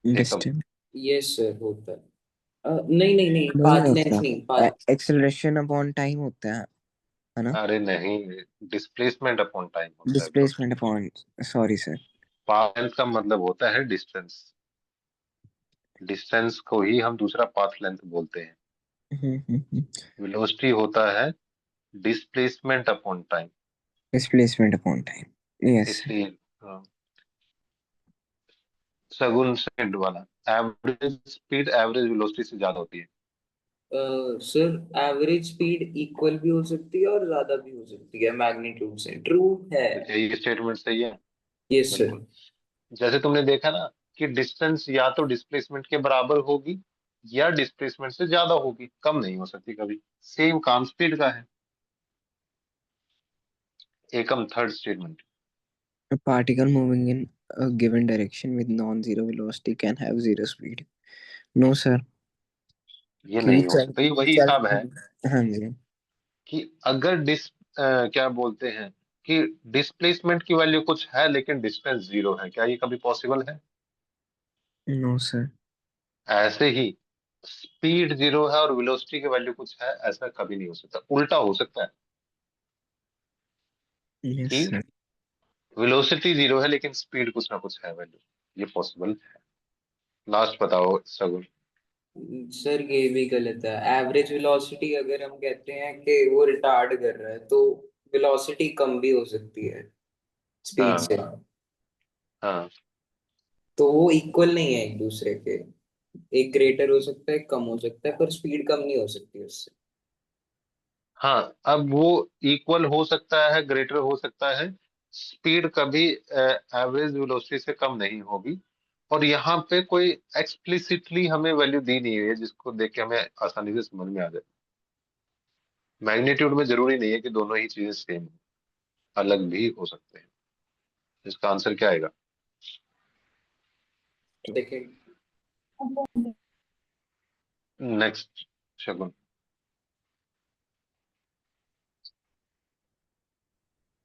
एकम। डिस्टेंस। यस सर होता है। नहीं नहीं नहीं, नहीं पाथ लेंथ होता। नहीं, पाथ। एक्सेलरेशन अपॉन टाइम होता है ना। अरे नहीं, डिस्प्लेसमेंट अपॉन टाइम होता है bro. Displacement upon. Sorry sir. Path length का मतलब होता है डिस्टेंस। डिस्टेंस को ही हम दूसरा पाथ लेंथ बोलते हैं। वेलोसिटी होता है displacement upon time. Displacement upon time. Yes. इसलिए सगुन सेकंड वाला, एवरेज स्पीड एवरेज वेलोसिटी से ज्यादा होती है। सर एवरेज स्पीड इक्वल भी हो सकती है और ज्यादा भी हो सकती है मैग्नीट्यूड से, ट्रू है। तो क्या ये स्टेटमेंट सही है? Yes sir. बिल्कुल। जैसे तुमने देखा ना कि डिस्टेंस या तो डिस्प्लेसमेंट के बराबर होगी या डिस्प्लेसमेंट से ज्यादा होगी, कम नहीं हो सकती कभी। सेम काम स्पीड का है। एकम third statement. A particle moving in a given direction with non-zero velocity can have zero speed. No sir. ये क्योंकि नहीं हो चल सकता, ये वही चल हिसाब है हाँ जी। कि अगर क्या बोलते हैं कि डिस्प्लेसमेंट की वैल्यू कुछ है लेकिन डिस्टेंस जीरो है, क्या ये कभी पॉसिबल है? No sir. ऐसे ही स्पीड जीरो है और वेलोसिटी की वैल्यू कुछ है, ऐसा कभी नहीं हो सकता। उल्टा हो सकता है यस कि सर। वेलोसिटी जीरो है लेकिन स्पीड कुछ ना कुछ है वैल्यू, ये पॉसिबल है। लास्ट बताओ सगुन। सर ये भी गलत है। एवरेज वेलोसिटी अगर हम कहते हैं कि वो रिटार्ड कर रहा है, तो वेलोसिटी कम भी हो सकती है स्पीड हाँ से। हाँ तो वो इक्वल नहीं है एक दूसरे के। एक ग्रेटर हो सकता है, कम हो सकता है, पर स्पीड कम नहीं हो सकती उससे। हाँ। अब वो इक्वल हो सकता है, ग्रेटर हो सकता है, स्पीड कभी एवरेज वेलोसिटी से कम नहीं होगी। और यहाँ पे कोई एक्सप्लिसिटली हमें वैल्यू दी नहीं हुई है जिसको देख के हमें आसानी से समझ में आ जाए। मैग्नीट्यूड में जरूरी नहीं है कि दोनों ही चीजें सेम हो, अलग भी हो सकते हैं। इसका आंसर क्या आएगा? Second. Next Shagun.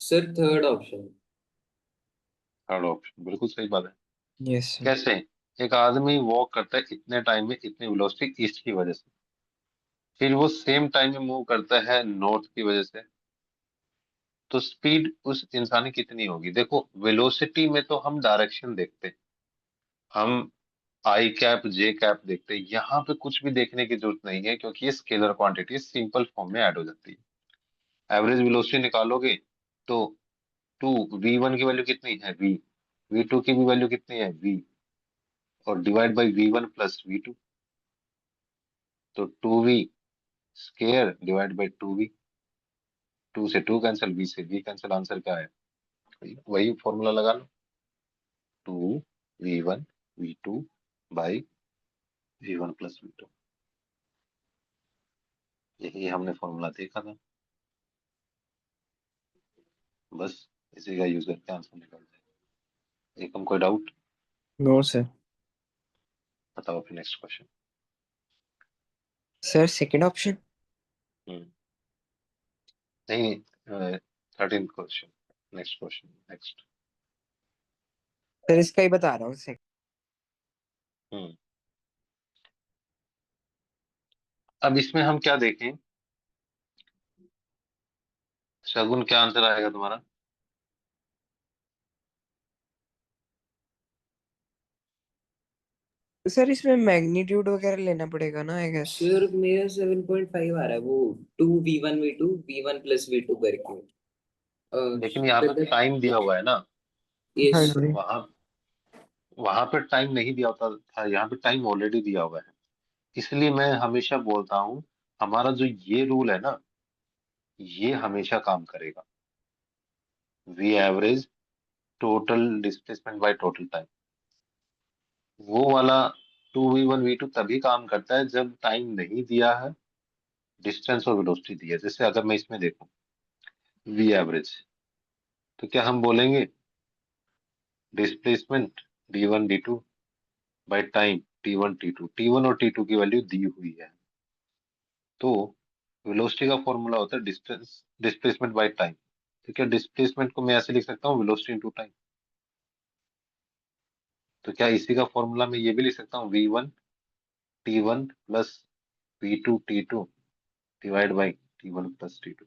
Sir third option. Third option बिल्कुल सही बात है। Yes sir. कैसे? एक आदमी वॉक करता है इतने टाइम में इतनी वेलोसिटी ईस्ट की वजह से, फिर वो सेम टाइम में मूव करता है नॉर्थ की वजह से, तो स्पीड उस इंसान की कितनी होगी? देखो वेलोसिटी में तो हम डायरेक्शन देखते हैं, हम आई कैप जे कैप देखते हैं। यहाँ पे कुछ भी देखने की जरूरत नहीं है क्योंकि ये स्केलर क्वांटिटी सिंपल फॉर्म में ऐड हो जाती है। एवरेज वेलोसिटी निकालोगे तो टू वी वन की वैल्यू कितनी है वी, वी टू की भी वैल्यू कितनी है वी, और divide by V one plus V two, तो two V square divide by two V. Two से टू कैंसिल, वी से वी कैंसिल, आंसर क्या है? वही फॉर्मूला लगा लो, two V one V two by V one plus V two. यही हमने फॉर्मूला देखा था, बस इसी का यूज करके आंसर निकालते हैं। एक हम कोई डाउट? No sir. बताओ फिर next question. Sir second option. नहीं, 13 question. Next question next. Sir इसका ही बता रहा हूँ। हम्म। अब इसमें हम क्या देखें? शगुन क्या आंसर आएगा तुम्हारा? सर इसमें मैग्नीट्यूड वगैरह लेना पड़ेगा ना आई गेस। सर मेरा 7.5 आ रहा है, वो two V one plus V two करके। लेकिन यहाँ पे टाइम दिया हुआ है ना, हाँ यस। जी। वहां वहां पे टाइम नहीं दिया होता था, यहाँ पे टाइम ऑलरेडी दिया हुआ है। इसलिए मैं हमेशा बोलता हूँ हमारा जो ये रूल है ना, ये हमेशा काम करेगा। V average total displacement by total time, वो वाला two V one V two तभी काम करता है जब टाइम नहीं दिया है, डिस्टेंस और वेलोसिटी दी है। जैसे अगर मैं इसमें देखूं वी एवरेज, तो क्या हम बोलेंगे displacement D one D two by time T one T two, T one और टी टू की वैल्यू दी हुई है। तो वेलोसिटी का फॉर्मूला होता है डिस्टेंस डिस्प्लेसमेंट बाय टाइम। तो क्या डिस्प्लेसमेंट को मैं ऐसे लिख सकता हूँ वेलोसिटी इनटू टाइम? तो क्या इसी का फॉर्मूला मैं ये भी लिख सकता हूँ V one T one plus V two T two divide by T one plus T two?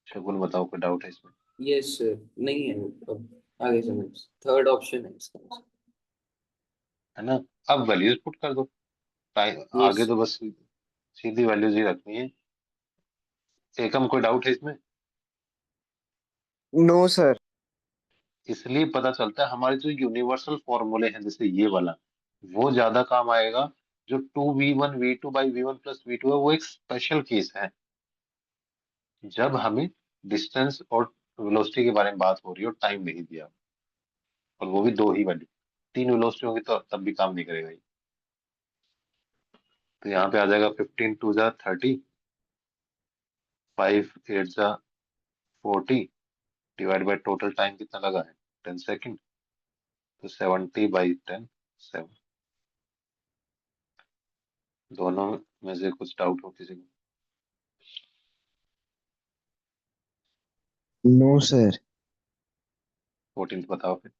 Shagun बताओ, कोई डाउट है इसमें? Yes sir. नहीं है अब आगे समझ। थर्ड ऑप्शन है इसका आंसर। है ना? अब वैल्यूज पुट कर दो, टाइम यस। आगे तो बस सीधी वैल्यूज ही रखनी है। एकम कोई डाउट है इसमें? No sir. इसलिए पता चलता है हमारे जो यूनिवर्सल फॉर्मूले हैं जैसे ये वाला, वो ज्यादा काम आएगा जो 2v1 v2/v1 + v2 है वो एक स्पेशल केस है, जब हमें डिस्टेंस और वेलोसिटी के बारे में बात हो रही है और टाइम नहीं दिया, और वो भी दो ही वैल्यू। 3 वेलोसिटी होगी तो तब भी काम नहीं करेगा ये। तो यहाँ पे आ जाएगा 15 × 2 = 30, 5 × 8 = 40, डिवाइड बाय टोटल टाइम कितना लगा है 10 सेकेंड, तो 70/10 7। दोनों में से कुछ डाउट हो किसी को? No sir. 14 बताओ फिर।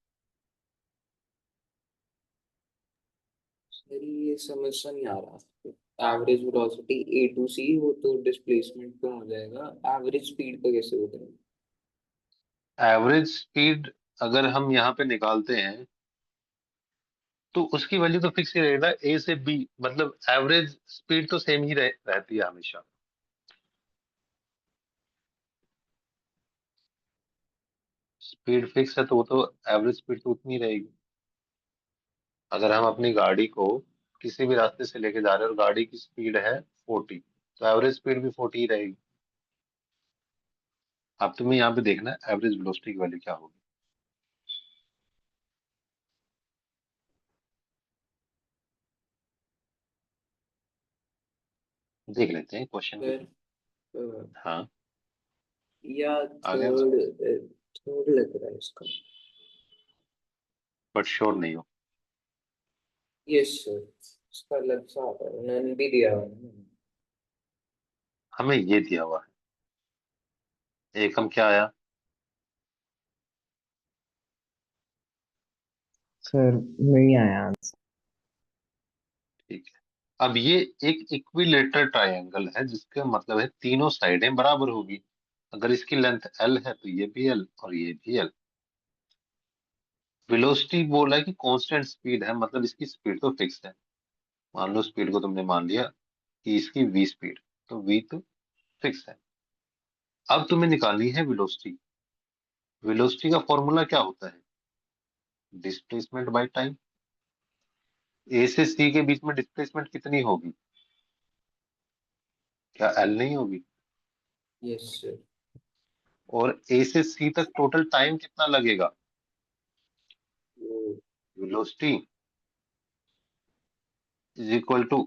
सर ये समस्या नहीं आ रहा। एवरेज वेलोसिटी ए टू सी, वो तो डिस्प्लेसमेंट पे हो जाएगा, एवरेज स्पीड पे कैसे होता है? एवरेज स्पीड अगर हम यहाँ पे निकालते हैं तो उसकी वैल्यू तो फिक्स ही रहेगा, ए से बी, मतलब एवरेज स्पीड तो सेम ही रहती है हमेशा। स्पीड फिक्स है तो वो तो एवरेज स्पीड तो उतनी रहेगी। अगर हम अपनी गाड़ी को किसी भी रास्ते से लेके जा रहे हैं और गाड़ी की स्पीड है 40, तो एवरेज स्पीड भी 40 ही रहेगी। अब तुम्हें यहाँ पे देखना है एवरेज वेलोसिटी की वैल्यू क्या होगी। देख लेते हैं क्वेश्चन पे। सर हाँ, या आगे थर्ड, थर्ड लग रहा है इसका। बट श्योर नहीं हो। यस सर, इसका अलग सा आता है, उन्होंने भी दिया हुआ है ना। हमें ये दिया हुआ है, एकम क्या आया? सर नहीं आया। ठीक है। अब ये एक इक्विलेटरल ट्रायंगल है, जिसका मतलब है तीनों साइडें बराबर होगी। अगर इसकी लेंथ एल है तो ये भी एल और ये भी एल। वेलोसिटी बोला है कि कांस्टेंट स्पीड है, मतलब इसकी स्पीड तो फिक्स है। मान लो स्पीड को तुमने मान लिया कि इसकी v स्पीड, तो v तो फिक्स है। अब तुम्हें निकालनी है वेलोसिटी। वेलोसिटी का फॉर्मूला क्या होता है? Displacement by time. ए से सी के बीच में डिस्प्लेसमेंट कितनी होगी? क्या एल नहीं होगी? Yes sir. और ए से सी तक टोटल टाइम कितना लगेगा? वो वेलोसिटी इज इक्वल टू,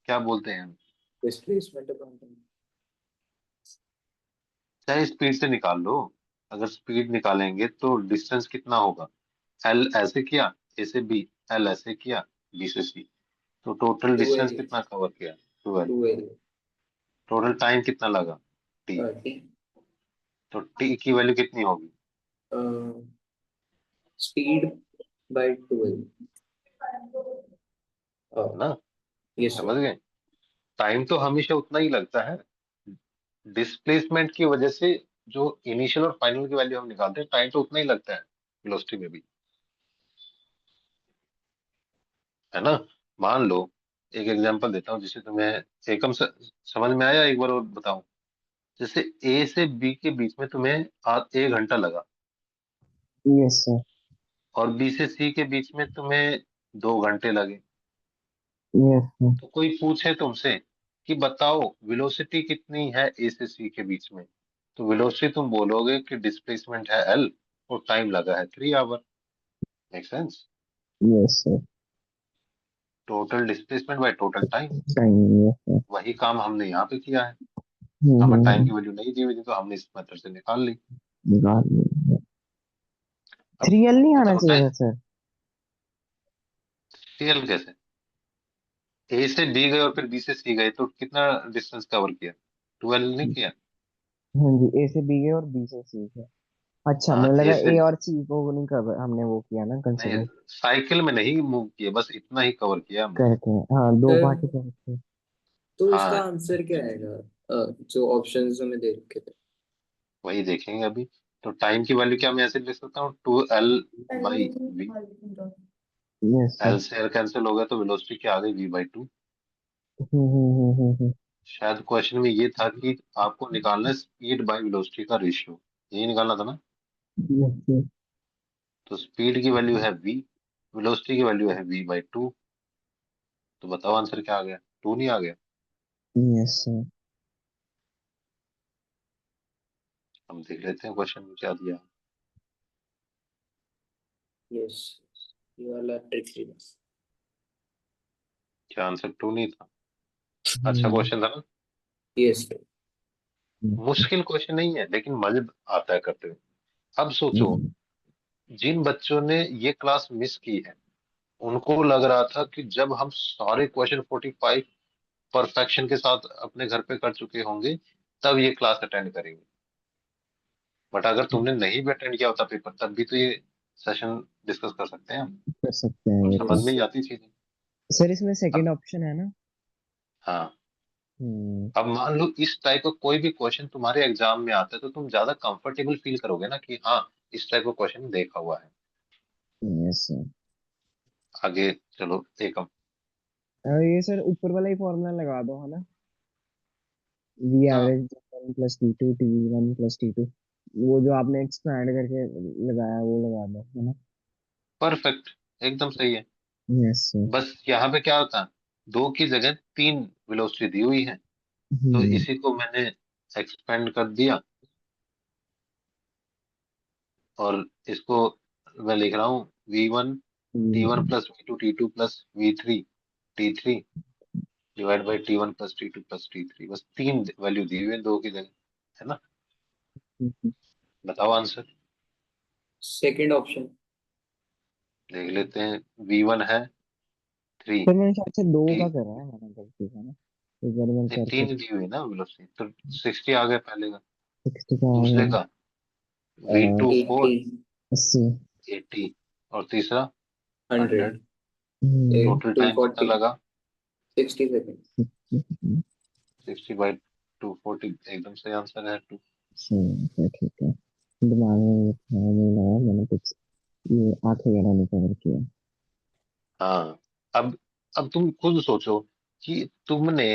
क्या बोलते हैं हम, डिस्प्लेसमेंट अकाउंटिंग। चाहे स्पीड से निकाल लो। अगर स्पीड निकालेंगे तो डिस्टेंस कितना होगा? एल ऐसे किया ए से बी, एल ऐसे किया बी से सी, तो टोटल डिस्टेंस 12 कितना कवर किया? 12। 12 टोटल टाइम कितना लगा? टी। 30। तो टी की वैल्यू कितनी होगी? Speed bye 12। है ना? यस समझ सर। गए? टाइम तो हमेशा उतना ही लगता है। डिस्प्लेसमेंट की वजह से जो इनिशियल और फाइनल की वैल्यू हम निकालते हैं, टाइम तो उतना ही लगता है वेलोसिटी में भी, है ना? मान लो, एक एग्जांपल देता हूँ जिससे तुम्हें एकम समझ में आया, एक बार और बताऊं। जैसे ए से बी के बीच में तुम्हें आज 1 घंटा लगा, यस सर। और बी से सी के बीच में तुम्हें 2 घंटे लगे। Yes sir. तो कोई पूछे तुमसे कि बताओ वेलोसिटी कितनी है ए से सी के बीच में, तो वेलोसिटी तुम बोलोगे कि डिस्प्लेसमेंट है एल और टाइम लगा है 3 hour. Make sense? Yes sir. Total displacement by total time. चाहिए। Yes sir. वही काम हमने यहाँ पे किया है। हम्म हमें हम्म, टाइम हम्म, की वैल्यू नहीं दी हुई थी तो हमने इस मेथड से निकाल ली। निकाल लिया। अब 3L नहीं पता आना होता चाहिए है था सर। सीएल कैसे? ए से बी गए और फिर बी से सी गए तो कितना डिस्टेंस कवर किया? 12 नहीं किया? हाँ जी, A से B है और B से C है। अच्छा, हाँ, मुझे ए लगा से A और C को वो नहीं कर हमने वो किया ना नहीं, कंसिडर साइकिल में नहीं मूव किया, बस इतना ही कवर किया हमने। करके। हाँ, दो सर पार्टी करके। तो इसका हाँ, आंसर क्या आएगा? जो ऑप्शंस हमें दे रखे थे। वही देखेंगे अभी। तो टाइम की वैल्यू क्या मैं ऐसे लिख सकता हूँ, 2L/v। Yes sir. एल से एल कैंसिल हो गया तो वेलोसिटी क्या आ गई, v/2। हम्म। शायद क्वेश्चन में ये था कि आपको निकालना है स्पीड बाय वेलोसिटी का रेशियो, यही निकालना था ना? Yes sir. तो स्पीड की वैल्यू है v, वेलोसिटी की वैल्यू है v/2, तो बताओ आंसर क्या आ गया, 2 नहीं आ गया? Yes sir. हम देख लेते हैं क्वेश्चन में क्या दिया। यस, ये वाला ट्रिक। क्या आंसर 2 नहीं था? अच्छा क्वेश्चन था ना। यस। मुश्किल क्वेश्चन नहीं है लेकिन मजा आता है करते हुए। अब सोचो, जिन बच्चों ने ये क्लास मिस की है उनको लग रहा था कि जब हम सारे क्वेश्चन 45 परफेक्शन के साथ अपने घर पे कर चुके होंगे तब ये क्लास अटेंड करेंगे। बट अगर तुमने नहीं भी अटेंड किया होता पेपर तब भी तो ये सेशन डिस्कस कर सकते हैं हम। कर सकते हैं ये समझ तो। में ही आती चीजें। सर इसमें अब सेकंड ऑप्शन है ना? हाँ, हम्म। अब मान लो इस टाइप का कोई भी क्वेश्चन तुम्हारे एग्जाम में आता है तो तुम ज्यादा कंफर्टेबल फील करोगे ना कि हाँ इस टाइप का क्वेश्चन देखा हुआ है। Yes sir. आगे चलो एक हम। ये सर ऊपर वाला ही फॉर्मूला लगा दो है ना? वी हाँ average one plus T two, T one plus T two, वो जो आपने एक्सपैंड करके लगाया वो लगा दो है ना? परफेक्ट, एकदम सही है। Yes sir. बस यहाँ पे क्या होता, 2 की जगह 3 वेलोसिटी दी हुई है तो हम्म। इसी को मैंने एक्सपेंड कर दिया और इसको मैं लिख रहा हूँ V1 T1 plus V2 T2 plus V3 T3 divide by T1 plus T2 plus T3। बस 3 वैल्यू दी हुई है 2 की जगह, है ना। बताओ आंसर। Second option. देख लेते हैं। V1 है 3, सर मैंने शायद से दो टी का करा है मैंने गलती से ना, एक बार मैं नहीं करके। 3 दी हुई ना वेलोसिटी, तो 60 आ गया पहले का। 60 का आ दूसरे गया। का V2 80। 4 80। 80 और तीसरा 100। 100। टोटल टू टाइम कितना 40। लगा? 60 सेकेंड। 60 बाई 240, एकदम सही आंसर है 2। सही, ठीक है। दिमाग में ये था नहीं लगा, मैंने कुछ ये आंखें वगैरह नहीं कवर किया। हाँ, अब तुम खुद सोचो कि तुमने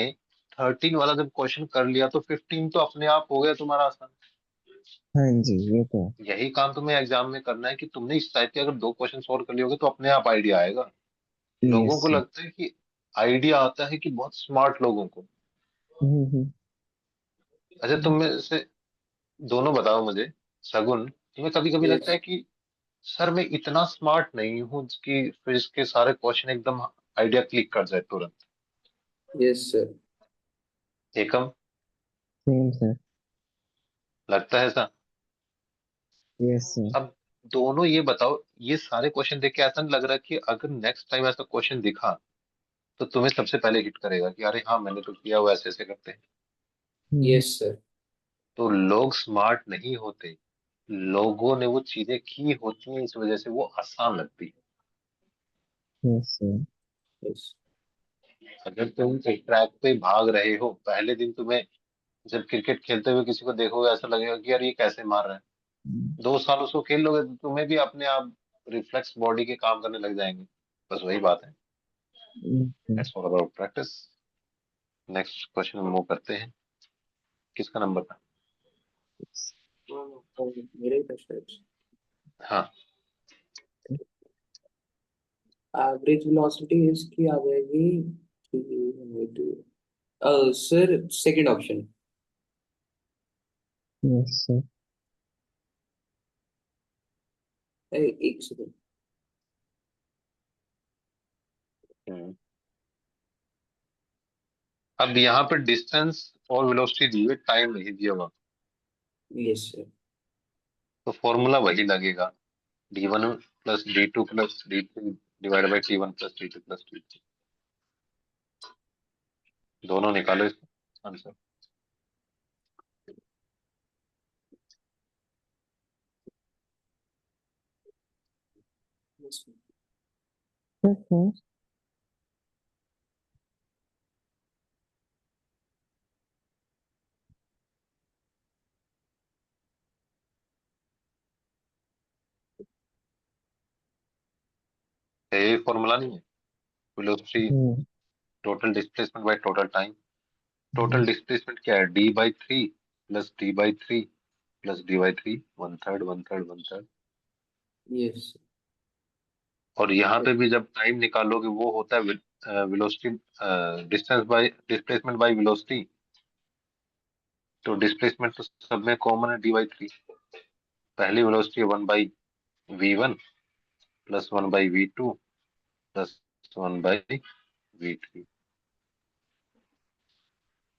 13 वाला जब क्वेश्चन कर लिया तो 15 तो अपने आप हो गया तुम्हारा आसान। हाँ जी, ये तो यही काम तुम्हें एग्जाम में करना है कि तुमने इस टाइप के अगर 2 क्वेश्चन सॉल्व कर लिए होगे तो अपने आप आइडिया आएगा। यस लोगों को सर। लगता है कि आइडिया आता है कि बहुत स्मार्ट लोगों को। हम्म। अच्छा तुम में से दोनों बताओ मुझे, सगुन तुम्हें कभी कभी लगता यस। है कि सर मैं इतना स्मार्ट नहीं हूँ कि फिजिक्स के सारे क्वेश्चन एकदम आइडिया क्लिक कर जाए तुरंत? Yes sir. एकम, सेम सर। लगता है ऐसा? Yes sir. अब दोनों ये बताओ, ये सारे क्वेश्चन देख के ऐसा नहीं लग रहा कि अगर नेक्स्ट टाइम ऐसा क्वेश्चन दिखा तो तुम्हें सबसे पहले हिट करेगा कि अरे हाँ मैंने तो किया हुआ, ऐसे ऐसे करते हैं। Yes sir. तो लोग स्मार्ट नहीं होते, लोगों ने वो चीजें की होती हैं इस वजह से वो आसान लगती है। Yes sir. यस। अगर तुम एक ट्रैक पे भाग रहे हो, पहले दिन तुम्हें जब क्रिकेट खेलते हुए किसी को देखोगे ऐसा लगेगा कि यार ये कैसे मार रहा है। 2 साल उसको खेल लोगे तो तुम्हें भी अपने आप रिफ्लेक्स बॉडी के काम करने लग जाएंगे। बस वही बात है। It's all about practice. Next question move करते हैं। किसका नंबर था? मेरे ही क्वेश्चन। हाँ। एवरेज वेलोसिटी इसकी आ जाएगी। Sir second option. Yes sir. एक सेकंड। हम्म। अब यहाँ पे डिस्टेंस और वेलोसिटी दी हुई, टाइम नहीं दिया हुआ, यस सर। तो फॉर्मूला वही लगेगा। D1 plus D2 plus D3 divide by T1 plus T2 plus T3। दोनों निकालो इसका आंसर। ये फॉर्मूला नहीं है? Velocity total displacement by total time. Total displacement क्या है? D/3 plus D/3 plus D/3, 1/3 1/3 1/3। Yes. और यहाँ पे भी जब टाइम निकालोगे वो होता है velocity distance by displacement bye velocity, तो डिस्प्लेसमेंट तो सब में कॉमन है d/3। पहली velocity 1/v1 plus 1/v2 plus 1/v3।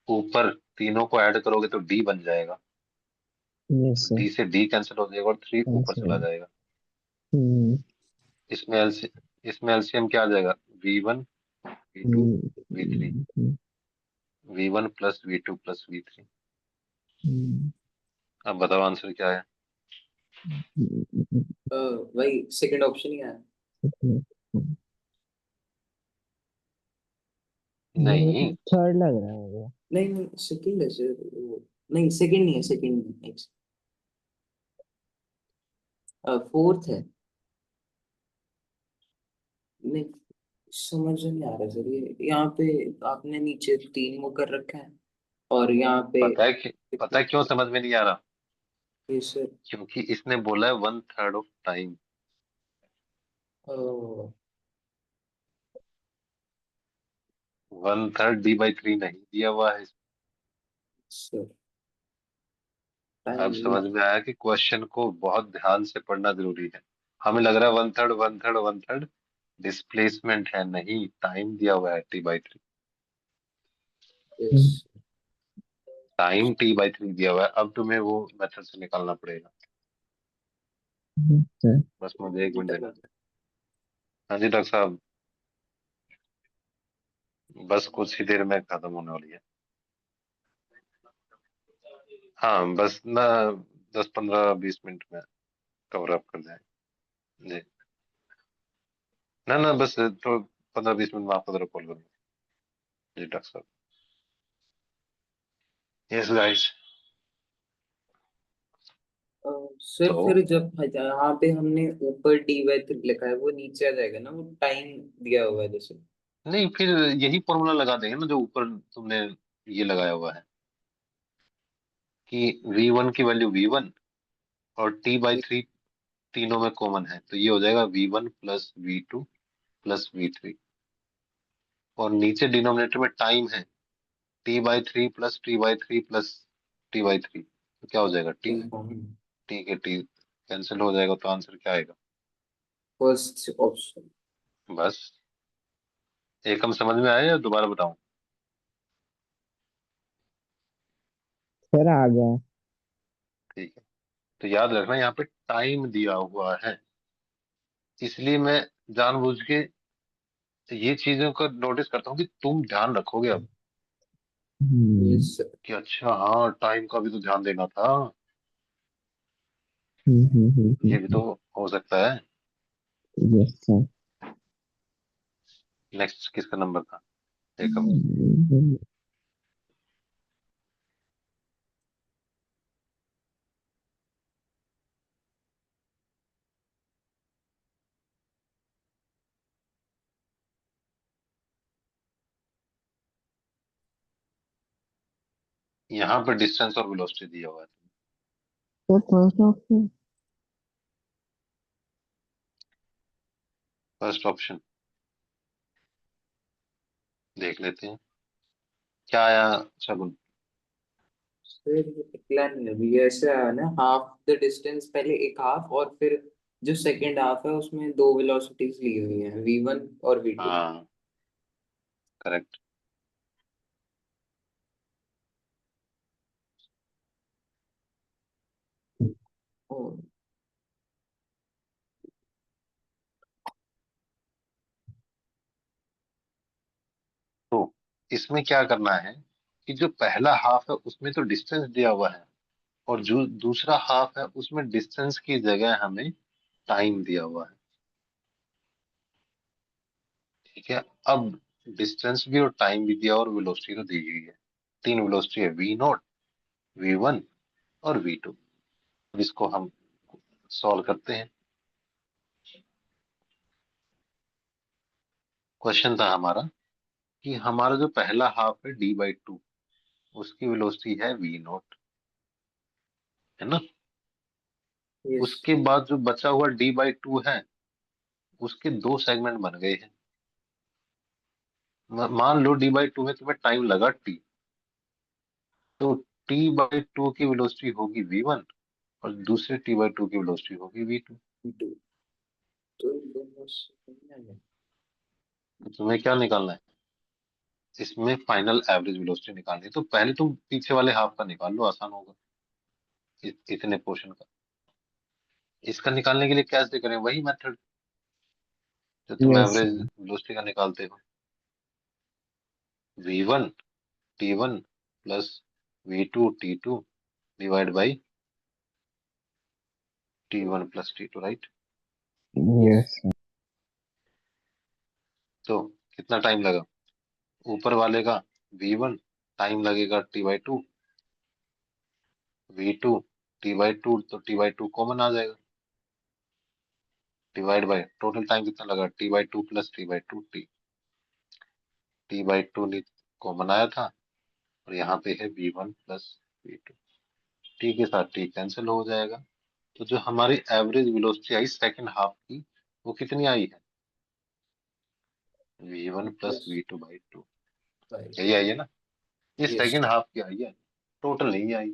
ऊपर तीनों को ऐड करोगे तो d बन जाएगा, यस सर। d से d कैंसिल हो जाएगा और 3 ऊपर चला जाएगा। हम्म इसमें एलसीएम क्या आ जाएगा, v1 v2 v3, v1 plus v2 plus v3। अब बताओ आंसर क्या है। वही सेकंड ऑप्शन ही है। नहीं, थर्ड लग रहा है मुझे। नहीं नहीं सेकंड है सर वो। नहीं सेकंड नहीं है, सेकंड नहीं है, फोर्थ है। नहीं समझ नहीं आ रहा सर, ये यहाँ पे आपने नीचे तीन वो कर रखा है और यहाँ पे पता है क्यों समझ में नहीं आ रहा, ये सर। क्योंकि इसने बोला है 1/3 ऑफ टाइम। ओ, 1/3 d/3 नहीं दिया हुआ है। सर अब टाइम समझ में आया कि क्वेश्चन को बहुत ध्यान से पढ़ना जरूरी है। हमें लग रहा है 1/3 1/3 1/3 डिस्प्लेसमेंट है, नहीं टाइम दिया हुआ है t/3। यस। टाइम t/3 दिया हुआ है। अब तुम्हें वो मेथड से निकालना पड़ेगा। बस मुझे 1 मिनट देना। हाँ जी डॉक्टर साहब, बस कुछ ही देर में खत्म होने वाली है। हाँ बस ना, 10 15 20 मिनट में कवर अप कर जाए जी। ना ना बस तो 15 20 मिनट में आपको जरा कॉल करूँगा जी डॉक्टर साहब। Yes guys. सर तो फिर जब यहाँ पे हमने ऊपर d/3 लिखा है वो नीचे आ जाएगा ना, वो टाइम दिया हुआ है जैसे। नहीं, फिर यही फॉर्मूला लगा देंगे ना जो ऊपर तुमने ये लगाया हुआ है कि v1 की वैल्यू v1 और t/3 तीनों में कॉमन है, तो ये हो जाएगा v1 plus v2 plus v3। और नीचे डिनोमिनेटर में टाइम है, t/3 plus t/3 plus t/3, तो क्या हो जाएगा t। t के t कैंसिल हो जाएगा, तो आंसर क्या आएगा। First option. बस एकम समझ में आया या दोबारा बताऊं। फिर आ गया। ठीक है, तो याद रखना यहाँ पे टाइम दिया हुआ है, इसलिए मैं जानबूझ के ये चीजों का नोटिस करता हूँ कि तुम ध्यान रखोगे अब यस सर। कि अच्छा हाँ टाइम का भी तो ध्यान देना था। ये भी तो हो सकता है। Yes sir. नेक्स्ट किसका नंबर था, एकम। यहाँ पे डिस्टेंस और वेलोसिटी दिया हुआ है। तो फर्स्ट ऑप्शन। फर्स्ट ऑप्शन देख लेते हैं क्या आया शगुन। सर ये निकला नहीं अभी, ऐसे आया ना हाफ द डिस्टेंस, पहले एक हाफ और फिर जो सेकंड हाफ है उसमें दो वेलोसिटीज ली हुई हैं, v1 और v2। हाँ करेक्ट। तो इसमें क्या करना है कि जो पहला हाफ है उसमें तो डिस्टेंस दिया हुआ है, और जो दूसरा हाफ है उसमें डिस्टेंस की जगह हमें टाइम दिया हुआ है। ठीक है, अब डिस्टेंस भी और टाइम भी दिया और वेलोसिटी तो दी हुई है। तीन वेलोसिटी है, v0 v1 और v2। अब इसको हम सॉल्व करते हैं। क्वेश्चन था हमारा कि हमारा जो पहला हाफ है d/2, उसकी वेलोसिटी है v0, है ना। यस। उसके बाद जो बचा हुआ d/2 है, उसके दो सेगमेंट बन गए हैं। मान लो d/2 में तुम्हें टाइम लगा t, तो t/2 की वेलोसिटी होगी v1 और दूसरे t/2 की वेलोसिटी होगी v2। V2 तो इन दोनों से क्या है? तुम्हें क्या निकालना है इसमें? फाइनल एवरेज वेलोसिटी निकालनी है, तो पहले तुम पीछे वाले हाफ का निकाल लो, आसान होगा इतने पोर्शन का। इसका निकालने के लिए कैसे करें? वही मेथड जो तुम यस एवरेज वेलोसिटी का निकालते हो, v1 t1 plus v2 t2 divide by t1 plus t2, right? Yes तो कितना टाइम लगा? ऊपर वाले का v1 टाइम लगेगा t/2, v2 t/2, तो t/2 कॉमन आ जाएगा, डिवाइड बाय टोटल टाइम कितना लगा t/2 plus t/2 t/2 common आया था, और यहाँ पे है v1 प्लस v2, t के साथ t कैंसिल हो जाएगा। तो जो हमारी एवरेज वेलोसिटी आई सेकंड हाफ की, वो कितनी आई है? v1 प्लस v2 बाई 2, यही आई है ना? ये यस सेकंड हाफ की आई है, टोटल नहीं आई।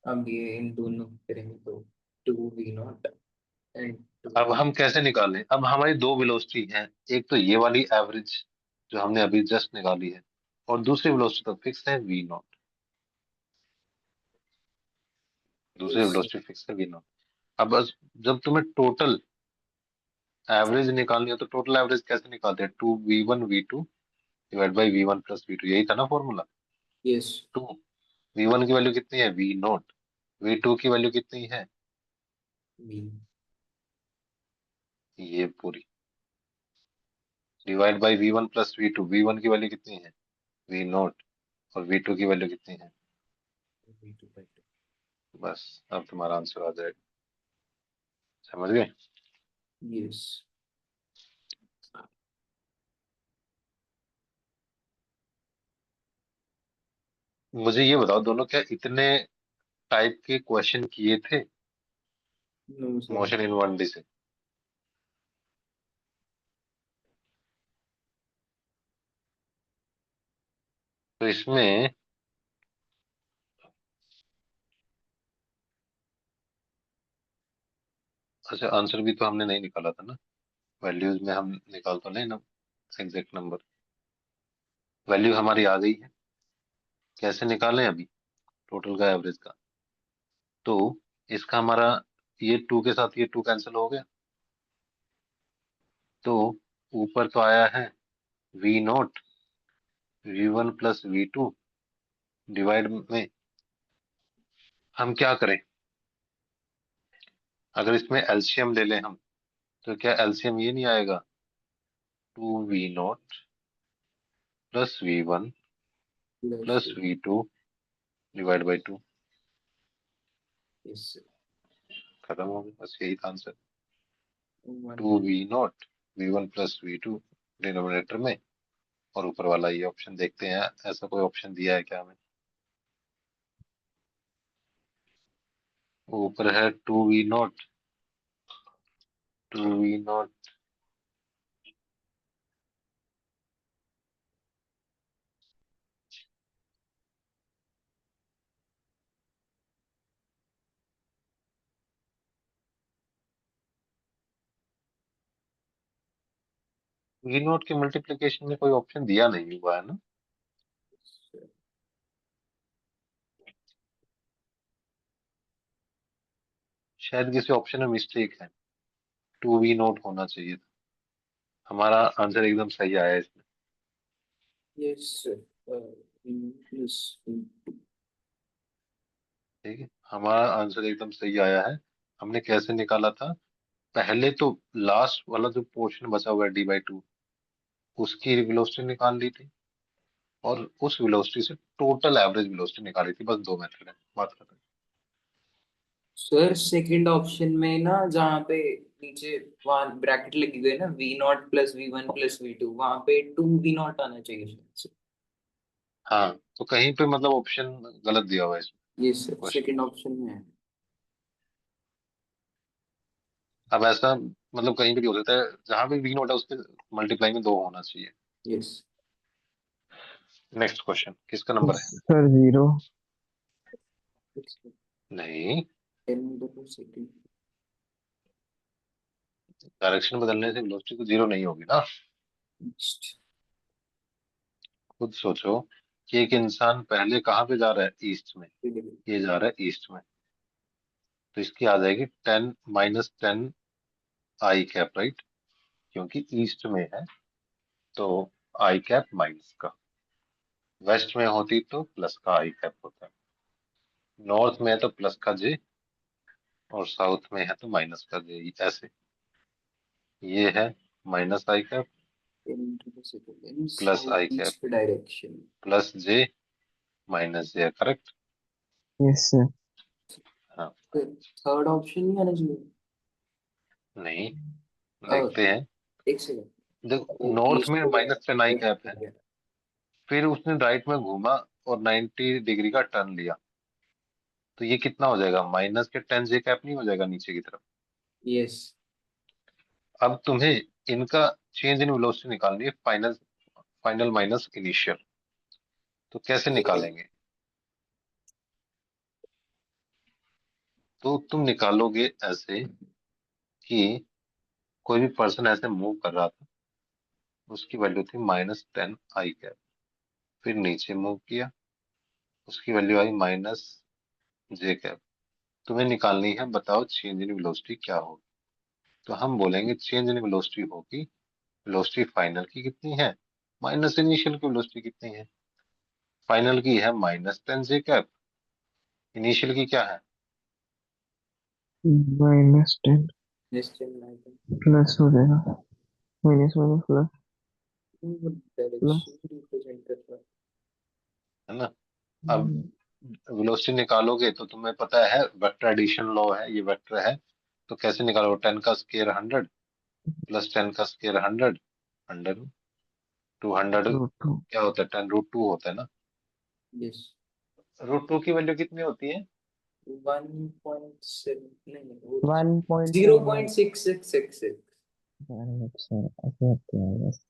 अब ये इन दोनों करेंगे तो 2v0 एंड 2 अब हम कैसे निकालें? अब हमारी दो वेलोसिटी हैं, एक तो ये वाली एवरेज जो हमने अभी जस्ट निकाली है, और दूसरी वेलोसिटी तो फिक्स है v0, दूसरी यस वेलोसिटी फिक्स है v0। अब बस जब तुम्हें टोटल एवरेज निकालनी है, तो टोटल एवरेज कैसे निकालते हैं? 2v1 v2 divide by v1 plus v2, यही था ना फॉर्मूला। यस 2 v1 की वैल्यू कितनी है? v0। v2 की वैल्यू कितनी है? v ये पूरी, divide by v1 plus v2, v1 की वैल्यू कितनी है? v0, और v2 की वैल्यू कितनी है? v2/2 बस, अब तुम्हारा आंसर आ जाएगा। समझ गए? यस मुझे ये बताओ, दोनों क्या इतने टाइप के क्वेश्चन किए थे no sir motion in 1D से? तो इसमें अच्छा, आंसर भी तो हमने नहीं निकाला था ना, वैल्यूज में हम निकाल तो नहीं ना एग्जैक्ट नंबर। वैल्यू हमारी आ गई है, कैसे निकालें अभी टोटल का एवरेज का? तो इसका हमारा ये 2 के साथ ये 2 कैंसिल हो गया, तो ऊपर तो आया है v0 v1 plus v2 divide में हम क्या करें? अगर इसमें एलसीएम ले लें हम, तो क्या एलसीएम ये नहीं आएगा? 2v0 plus v1 plus plus v2 divide by 2, yes खत्म हो गया, बस यही था answer. 1 2v0 v1 plus v2 denominator में, और ऊपर वाला ये ऑप्शन देखते हैं, ऐसा कोई ऑप्शन दिया है क्या हमें? ऊपर है 2v0 v0 के मल्टीप्लिकेशन में कोई ऑप्शन दिया नहीं हुआ है ना? शायद किसी ऑप्शन में मिस्टेक है, 2v0 होना चाहिए था। हमारा आंसर एकदम सही आया है इसमें। यस प्लस ठीक है, हमारा आंसर एकदम सही आया है। हमने कैसे निकाला था? पहले तो लास्ट वाला जो पोर्शन बचा हुआ है d/2, उसकी वेलोसिटी निकाल ली थी, और उस वेलोसिटी से टोटल एवरेज वेलोसिटी निकाली थी। बस दो मेथड है, बात खत्म। सर सेकंड ऑप्शन में ना जहाँ पे नीचे वहाँ ब्रैकेट लगी हुई है ना v0 plus v1 plus v2 वहाँ पे 2v0 आना चाहिए शायद से। हाँ, तो कहीं पे मतलब ऑप्शन गलत दिया हुआ है इसमें ये सर क्वेश्चन। सेकंड ऑप्शन में है। अब ऐसा मतलब कहीं पे भी हो सकता है, जहां पे v नॉट है उसके मल्टीप्लाई में 2 होना चाहिए। यस नेक्स्ट क्वेश्चन, किसका नंबर है? सर 0। नहीं, 10 सेकेंड। डायरेक्शन बदलने से वेलोसिटी तो 0 नहीं होगी ना। नेक्स्ट खुद सोचो कि एक इंसान पहले कहाँ पे जा रहा है, ईस्ट में, ये जा रहा है ईस्ट में, तो इसकी आ जाएगी 10 माइनस 10 आई कैप, राइट, क्योंकि ईस्ट में है तो आई कैप माइनस का, वेस्ट में होती तो प्लस का आई कैप होता है, नॉर्थ में है तो प्लस का जे, और साउथ में है तो माइनस का जे, ऐसे। ये है minus I cap 10 in plus I south cap east direction. Plus J minus J, correct. Yes sir. हाँ, थर्ड ऑप्शन नहीं आना चाहिए। नहीं, अ, देखते हैं। एक सेकंड। देखो वो नॉर्थ में ईस्ट हो गया, माइनस 10 आई वेस्ट कैप हो है, गया। फिर उसने राइट में घूमा और 90 डिग्री का टर्न लिया, तो ये कितना हो जाएगा, माइनस के 10 जे कैप नहीं हो जाएगा नीचे की तरफ। यस अब तुम्हें इनका चेंज इन वेलोसिटी निकालनी है, फाइनल फाइनल माइनस इनिशियल, तो कैसे निकालेंगे? तो तुम निकालोगे ऐसे कि कोई भी पर्सन ऐसे मूव कर रहा था, उसकी वैल्यू थी -10 आई कैप, फिर नीचे मूव किया, उसकी वैल्यू आई -जे कैप। तुम्हें निकालनी है, बताओ चेंज इन वेलोसिटी क्या होगी। तो हम बोलेंगे चेंज इन वेलोसिटी होगी, वेलोसिटी फाइनल की कितनी है माइनस इनिशियल की वेलोसिटी कितनी है। फाइनल की है -10 जे कैप, इनिशियल की क्या है? -10 निश्चित प्लस हो जाएगा। Minus minus plus plus. Direction represent कर रहा है ना। अब वेलोसिटी निकालोगे तो तुम्हें पता है वेक्टर एडिशन लॉ है, ये वेक्टर है, तो कैसे निकालोगे, 10 का स्क्वायर 100 प्लस 10 का स्क्वायर 100, 100 200 √2। क्या होता है, 10√2 होता है ना। है। यस √2 की वैल्यू कितनी होती है? 1.7 नहीं वो 1.41। 0.6666। सर ऐसे होते हैं बस।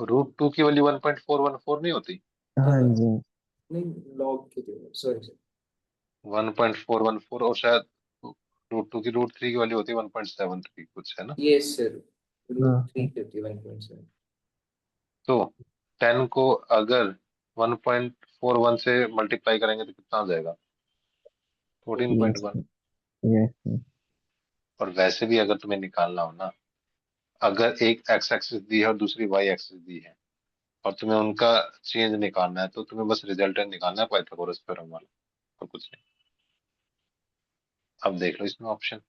√2 की वैल्यू 1.414 नहीं होती? हाँ जी। नहीं लॉग की जगह सॉरी सर। 1.414, और शायद √2 की √3 की वैल्यू होती है 1.73 कुछ, है ना। यस सर रूट हाँ थ्री हाँ। की होती है 1.7। तो 10 को अगर 1.41 से मल्टीप्लाई करेंगे तो कितना आ जाएगा, यस 14.1। यस। और वैसे भी अगर तुम्हें निकालना हो ना, अगर एक एक्स एक्सिस दी है और दूसरी वाई एक्सिस दी है, और तुम्हें उनका चेंज निकालना है, तो तुम्हें बस रिजल्टेंट निकालना है पाइथागोरस थ्योरम वाला, और कुछ नहीं। अब देख लो इसमें ऑप्शन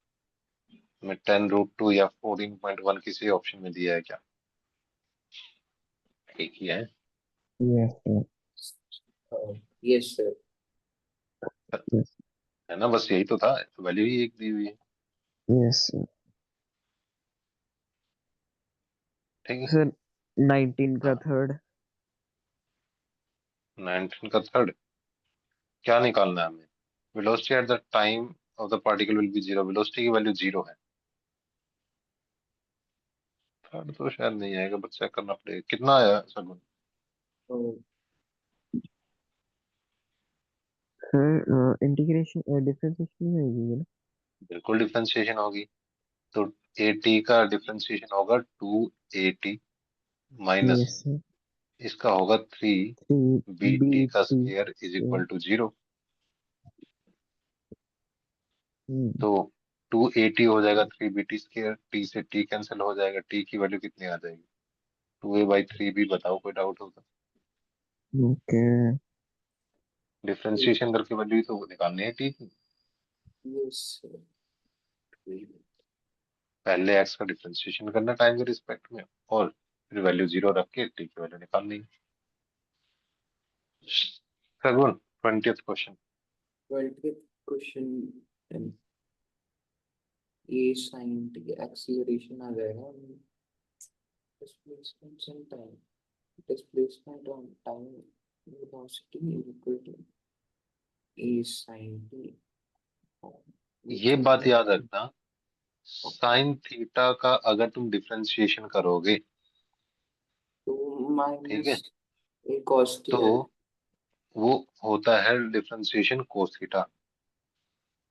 में 10√2 या 14.1 किसी ऑप्शन में दिया है क्या? एक ही है। Yes sir. Yes sir yes है ना, बस यही तो था, वैल्यू ही एक दी हुई है। Yes sir. ठीक है। सर 19 का हाँ, थर्ड। 19 का थर्ड क्या निकालना है हमें, velocity at the time of the particle will be 0, velocity की वैल्यू 0 है। थर्ड तो शायद नहीं आएगा, बट चेक करना पड़ेगा कितना आया सगुन। सर इंटीग्रेशन डिफरेंशिएशन में होगी ना। बिल्कुल डिफरेंशिएशन होगी, तो AT का डिफरेंशिएशन होगा 2AT माइनस, यस सर। इसका होगा 3BT का 3 BT। Square is equal to 0। तो 2AT हो जाएगा 3BT स्क्वायर, T से T कैंसिल हो जाएगा, T की वैल्यू कितनी आ जाएगी, 2A/3B। बताओ कोई डाउट होगा? ओके। डिफरेंशिएशन करके वैल्यू तो निकालनी है T की। यस सर पहले x का डिफरेंशिएशन करना टाइम के रिस्पेक्ट में, और फिर वैल्यू 0 रख के T की वैल्यू निकालनी है। Sagun 20th question. 20th question. A sine T acceleration आ जाएगा। Displacement and time displacement on time velocity equal to A sine T. ये बात याद रखना, साइन थीटा का अगर तुम डिफरेंशिएशन करोगे, तो ठीक है, माइनस एक cos तो है। वो होता है डिफरेंशिएशन कोस थीटा,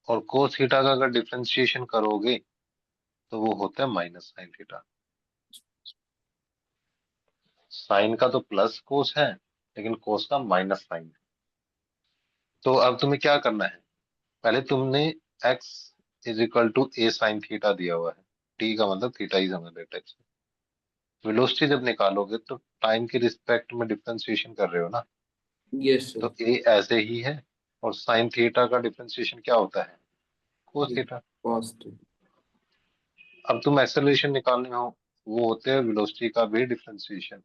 और कोस थीटा का अगर डिफरेंशिएशन करोगे तो वो होता है माइनस साइन थीटा। साइन का तो प्लस कोस है, लेकिन कोस का माइनस साइन है। तो अब तुम्हें क्या करना है, पहले तुमने x is equal to A sine theta दिया हुआ है, t का मतलब थीटा ही समझ लेते हैं। वेलोसिटी जब निकालोगे तो टाइम के रिस्पेक्ट में डिफरेंशिएशन कर रहे हो ना, यस तो सर। a ऐसे ही है, और साइन थीटा का डिफरेंशिएशन क्या होता है, कोस थीटा। cos अब तुम एक्सेलरेशन निकालने हो, वो होते हैं वेलोसिटी का भी डिफरेंशिएशन।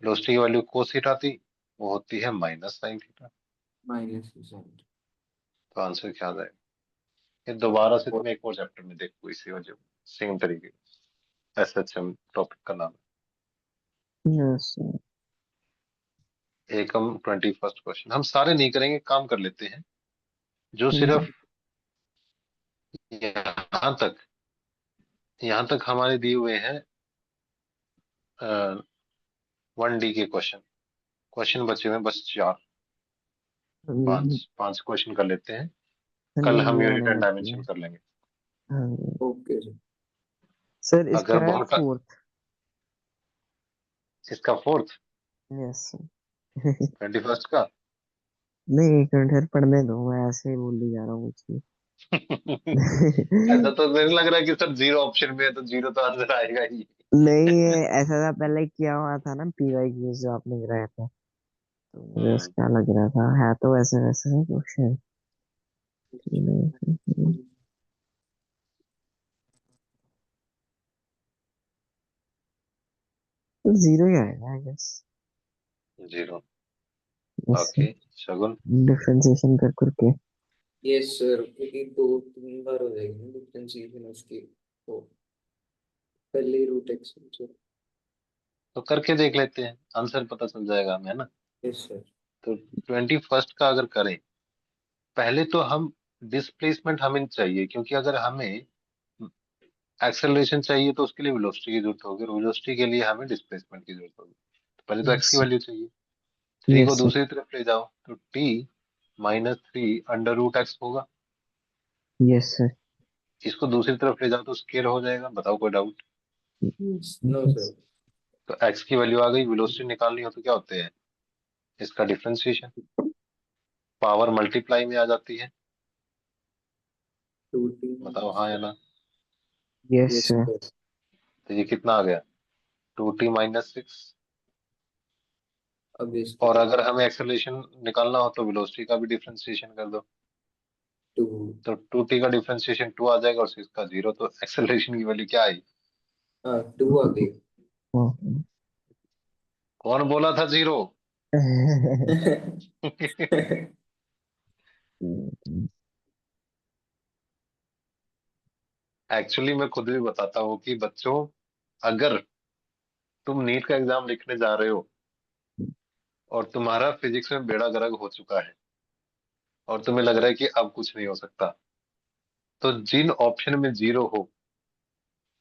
वेलोसिटी की वैल्यू कोस थीटा थी, वो होती है minus sine theta. Minus sine. तो आंसर क्या आ जाएगा। ये दोबारा से तुम एक और चैप्टर में देखो इसी वजह सेम तरीके, SHM टॉपिक का नाम यस सर। है। एक हम 21st क्वेश्चन हम सारे नहीं करेंगे, काम कर लेते हैं जो सिर्फ यहाँ तक यहाँ तक हमारे दिए हुए हैं 1D के क्वेश्चन। क्वेश्चन बचे हुए हैं बस 4, पांच पांच क्वेश्चन कर लेते हैं, कल हम यूनिट एंड डायमेंशन कर लेंगे। Okay sir. सर इसका अगर है बहुत, 4th। इसका 4th यस सर। 21st का नहीं, एक मिनट सर, पढ़ने दो, मैं ऐसे ही बोल ही जा रहा हूँ कुछ ऐसा भी। तो नहीं लग रहा है कि सर जीरो ऑप्शन में है, तो जीरो तो आंसर आएगा ही। नहीं, ये ऐसा था, पहले किया हुआ था ना पीवाई क्यूज जो आपने कराया था, तो मुझे हम्म, उसका लग रहा था, है तो वैसे वैसे है क्वेश्चन। तो जीरो ही आएगा I guess. Zero. Yes sir. Okay Shagun. Differentiation कर करके। यस सर, क्योंकि 2-3 बार हो जाएगी ना डिफरेंशिएशन उसकी, तो पहले ही रूट एक्स सर। तो करके देख लेते हैं, आंसर पता चल जाएगा हमें, है ना। Yes sir. तो 21st का अगर करें, पहले तो हम डिस्प्लेसमेंट हमें चाहिए, क्योंकि अगर हमें एक्सेलरेशन चाहिए तो उसके लिए वेलोसिटी की जरूरत होगी, और वेलोसिटी के लिए हमें डिस्प्लेसमेंट की जरूरत होगी। तो पहले तो एक्स की यस वैल्यू चाहिए, 3 को यस सर। दूसरी तरफ ले जाओ तो t -3 अंडर रूट एक्स होगा। Yes sir. इसको दूसरी तरफ ले जाओ तो स्केयर हो जाएगा, बताओ कोई डाउट। No sir. तो x की वैल्यू आ गई, वेलोसिटी निकालनी हो तो क्या होते हैं, इसका डिफरेंशिएशन, पावर मल्टीप्लाई में आ जाती है। 2t। बताओ हाँ या ना। Yes yes sir. सर। तो ये कितना आ गया, 2t - 6। अब इसका और अगर हमें एक्सेलरेशन निकालना हो तो वेलोसिटी का भी डिफरेंशिएशन कर दो, 2। तो 2t का डिफरेंशिएशन 2 आ जाएगा, और 6 का 0, तो एक्सेलरेशन की वैल्यू क्या आई। हाँ 2 आ गई। कौन बोला था 0। एक्चुअली मैं खुद भी बताता हूँ कि बच्चों, अगर तुम नीट का एग्जाम लिखने जा रहे हो और तुम्हारा फिजिक्स में बेड़ा गर्क हो चुका है, और तुम्हें लग रहा है कि अब कुछ नहीं हो सकता, तो जिन ऑप्शन में 0 हो,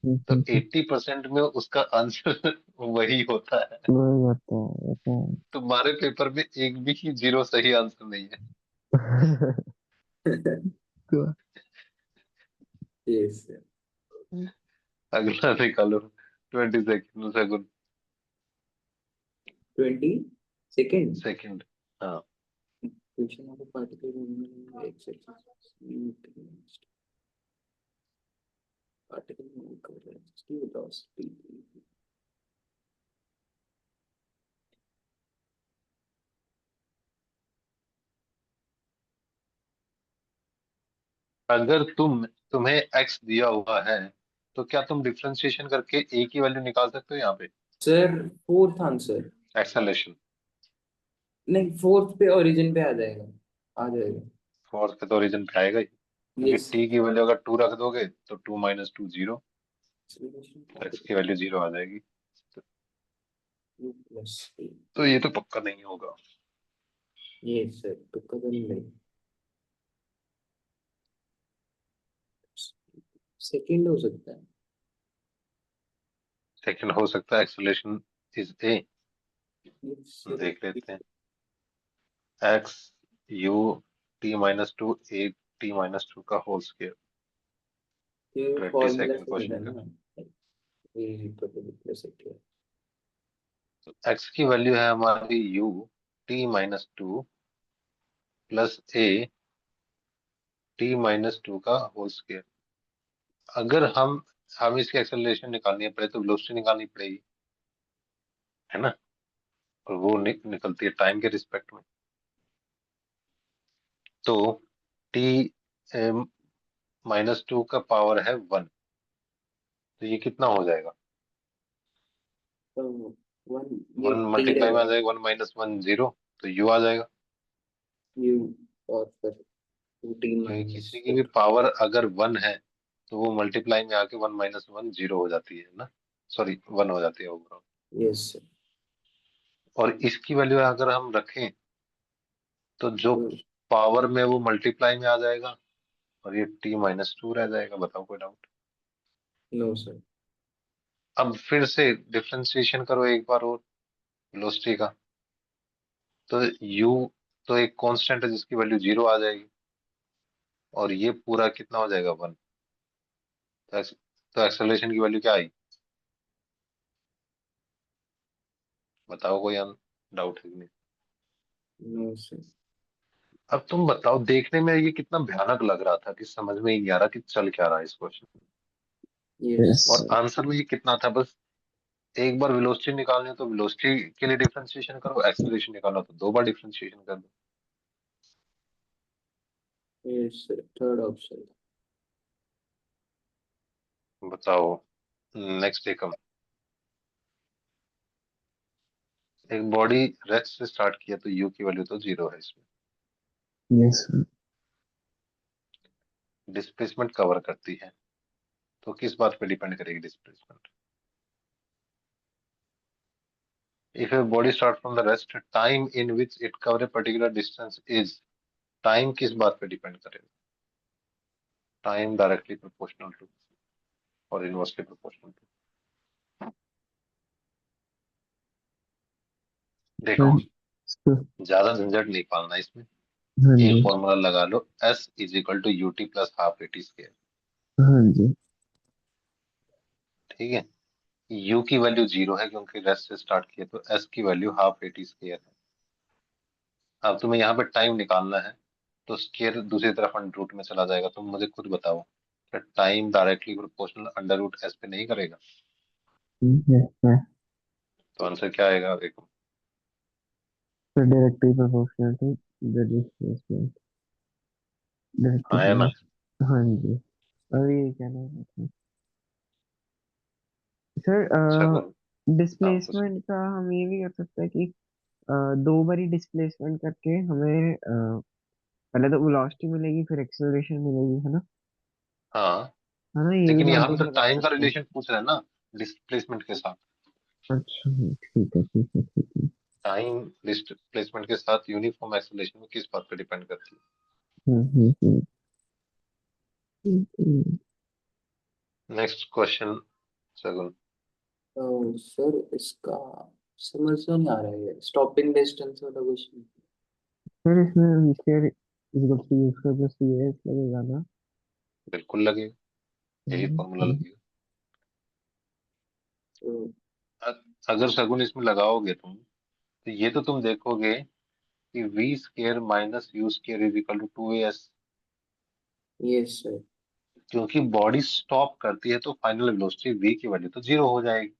तो 80% में उसका आंसर वही होता है। वही होता है, होता तुम्हारे पेपर में एक भी 0 सही आंसर नहीं है। है। Yes sir. अगला निकालो, 22nd। 22nd सेकंड, हाँ। क्वेश्चन ऑफ पार्टिकल एक सेकंड। पार्टिकल की वेलोसिटी। अगर तुम्हें x दिया हुआ है, तो क्या तुम डिफरेंशिएशन करके a की वैल्यू निकाल सकते हो यहाँ पे, सर फोर्थ आंसर। एक्सेलरेशन। नहीं, फोर्थ पे ओरिजिन पे आ जाएगा। आ जाएगा। फोर्थ पे तो ओरिजिन पे आएगा ही, क्योंकि यस। t की वैल्यू अगर 2 रख दोगे तो 2 - 2 0, x की वैल्यू 0 आ जाएगी। प्लस। तो ये तो पक्का नहीं होगा। ये सर तो कदम नहीं। सेकंड हो सकता है। सेकंड हो सकता है। Acceleration is a. Yes, sir. देख लेते हैं। X you t-2 a t-2 का होल स्क्वायर। ये 22 फॉर्मूला सेकंड से मिला क्वेश्चन का। ना, ये प्लस है। एक्स की वैल्यू है हमारी u t-2 plus a t-2 का होल स्क्वायर। अगर हम इसकी एक्सेलरेशन निकालनी है पहले तो वेलोसिटी निकालनी पड़ेगी, है ना। और वो निकलती है टाइम के रिस्पेक्ट में। तो t-2 का पावर है 1, तो ये कितना हो जाएगा? तो वन, ये 1 टी मल्टीप्लाई में आ रहेगा, जाएगा, 1 - 1 0, तो u आ जाएगा। यू, और फिर टू टी क्योंकि माइनस किसी की भी पावर अगर 1 है तो वो मल्टीप्लाई में आके 1 - 1 0 हो जाती है ना, सॉरी 1 हो जाती है ओवरऑल। Yes sir. और इसकी वैल्यू अगर हम रखें तो जो तो पावर में वो मल्टीप्लाई में आ जाएगा और ये t-2 रह जाएगा। बताओ कोई डाउट? No sir. अब फिर से डिफरेंशिएशन करो एक बार और वेलोसिटी का। तो u तो एक कांस्टेंट है जिसकी वैल्यू 0 आ जाएगी, और ये पूरा कितना हो जाएगा 1। तो एक्सेलरेशन की वैल्यू क्या आई? बताओ कोई डाउट है कि नहीं? No sir. अब तुम बताओ, देखने में ये कितना भयानक लग रहा था कि समझ में ही नहीं आ रहा कि चल क्या रहा है इस क्वेश्चन में। यस। और आंसर में ये कितना था, बस एक बार वेलोसिटी निकालनी हो तो वेलोसिटी के लिए डिफरेंशिएशन करो, एक्सेलरेशन निकालना हो तो 2 बार डिफरेंशिएशन कर दो। Yes sir, third option. बताओ नेक्स्ट एकम। एक बॉडी रेस्ट से स्टार्ट किया तो यू की वैल्यू तो 0 है इसमें। Yes sir. डिस्प्लेसमेंट कवर करती है, तो किस बात पे डिपेंड करेगी displacement? If a body start from the rest, time in which it cover a particular distance is. Time किस बात पे डिपेंड करेगा? टाइम डायरेक्टली प्रोपोर्शनल टू और इनवर्सली प्रोपोर्शनल टू। देखो, सर, ज्यादा झंझट नहीं पालना इसमें। हाँ एक जी। फॉर्मूला लगा लो, S = UT + ½ AT स्क्वायर। हाँ जी। ठीक है। U की वैल्यू 0 है क्योंकि रेस्ट से स्टार्ट किया, तो S की वैल्यू ½ AT स्क्वायर है। अब तुम्हें यहाँ पे टाइम निकालना है, तो स्क्वायर दूसरी तरफ अंडर रूट में चला जाएगा। तुम मुझे खुद बताओ, क्या टाइम डायरेक्टली प्रोपोर्शनल √S पे नहीं करेगा? Yes sir. तो आंसर क्या आएगा देखो। Sir directly proportional to the displacement. हाँ है डायरेक्टली। ना। हाँ जी। और ये क्या नाम है सर? शगुन। हाँ कुछ। डिस्प्लेसमेंट का हम ये भी कर सकते हैं कि दो बारी डिस्प्लेसमेंट करके हमें पहले तो वेलोसिटी मिलेगी फिर एक्सेलरेशन मिलेगी, है ना? हाँ, है ना, ये भी लेकिन तो हम यहाँ पे तो प्रूव कर टाइम का सकते हैं। रिलेशन पूछ रहे हैं ना, डिस्प्लेसमेंट के साथ। अच्छा, ठीक है ठीक है ठीक है। टाइम डिस्प्लेसमेंट के साथ यूनिफॉर्म एक्सेलरेशन में किस बात पे डिपेंड करती हम्म। है? नेक्स्ट क्वेश्चन शगुन। तो सर इसका समझ में नहीं आ रहा है, स्टॉपिंग डिस्टेंस वाला क्वेश्चन। फिर इसमें V square equal to U square plus C S लगेगा ना? बिल्कुल लगेगा, यही फॉर्मूला हम्म। लगेगा। तो अगर शगुन इसमें लगाओगे तुम, तो ये तो तुम देखोगे कि v² - u² = 2as। Yes sir. क्योंकि बॉडी स्टॉप करती है तो फाइनल वेलोसिटी v की वैल्यू तो 0 हो जाएगी।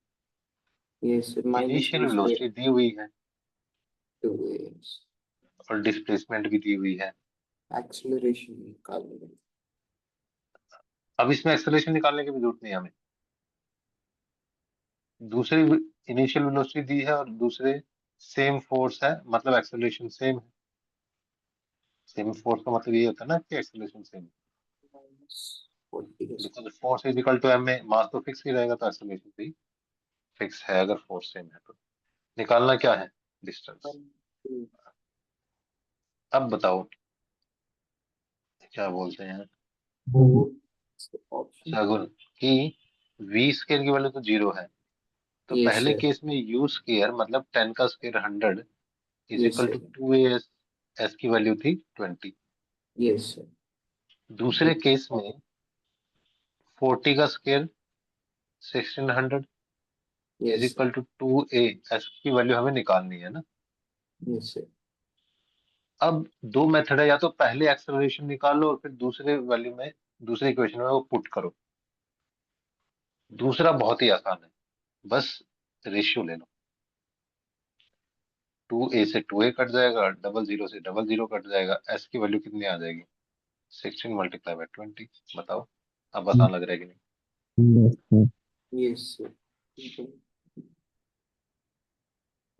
Yes sir, minus initial V square velocity दी हुई है टू एस। और डिस्प्लेसमेंट भी दी हुई है। एक्सेलरेशन निकालने में। अब इसमें एक्सेलरेशन निकालने की भी जरूरत नहीं है हमें। दूसरी इनिशियल वेलोसिटी दी है और दूसरे सेम फोर्स है, मतलब एक्सेलरेशन सेम है। सेम फोर्स का मतलब ये होता है ना कि acceleration same. Minus 40 because force = m में मास तो फिक्स ही रहेगा, तो एक्सेलरेशन भी फिक्स है अगर फोर्स सेम है तो। निकालना क्या है? डिस्टेंस। अब बताओ क्या बोलते हैं। हम्म। ऑप्शन शगुन कि वी स्केयर की वैल्यू तो 0 है, तो यस पहले सर, केस में यू स्केयर मतलब 10 का square 100 is yes equal to sir, 2 S की वैल्यू थी 20। यस सर, दूसरे केस में 40 का square 1600 is yes sir, equal to 2 S की वैल्यू हमें निकालनी है ना। Yes sir. अब दो मेथड है, या तो पहले एक्सेलरेशन निकालो और फिर दूसरे वैल्यू में दूसरे इक्वेशन में वो पुट करो। दूसरा बहुत ही आसान है, बस रेशियो ले लो। 2a से 2a कट जाएगा, 00 से 00 कट जाएगा, s की वैल्यू कितनी आ जाएगी 16 मल्टीप्लाई बाय 20। बताओ अब आसान लग रहा है कि नहीं। Yes sir. यस सर, ठीक है।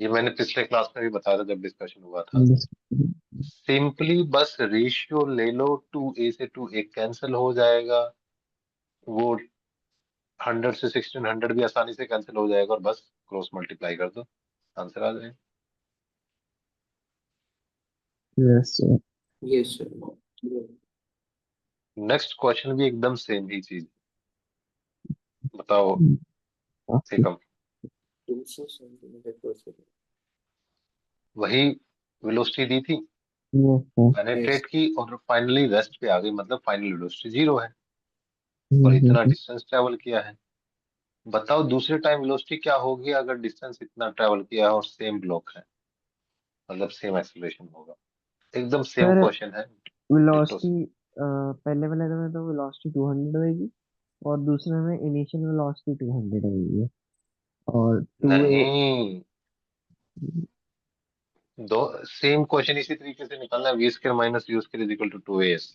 ये मैंने पिछले क्लास में भी बताया था जब डिस्कशन हुआ था। यस सिंपली बस रेशियो ले लो, 2a से 2a कैंसिल हो जाएगा, वो 100 से 1600 भी आसानी से कैंसिल हो जाएगा, और बस क्रॉस मल्टीप्लाई कर दो, आंसर आ जाएगा। Sir. Yes sir. Next question भी एकदम सेम ही चीज, बताओ ओके। एकम। 200 सेंटीमीटर पर सेकंड। वही वेलोसिटी दी थी, यस सर। पेनेट्रेट की, और फाइनली रेस्ट पे आ गई, मतलब फाइनल वेलोसिटी 0 है और इतना डिस्टेंस ट्रेवल किया है। बताओ दूसरे टाइम वेलोसिटी क्या होगी अगर डिस्टेंस इतना ट्रेवल किया है और सेम ब्लॉक है, मतलब सेम एक्सेलरेशन होगा। एकदम सेम सर क्वेश्चन है, डिट्टो वेलोसिटी से। पहले वाले में तो वेलोसिटी 200 होगी और दूसरे में इनिशियल वेलोसिटी 200 होगी और 2a। नहीं, दो सेम क्वेश्चन इसी तरीके से निकालना है, V square minus U square is equal to 2as।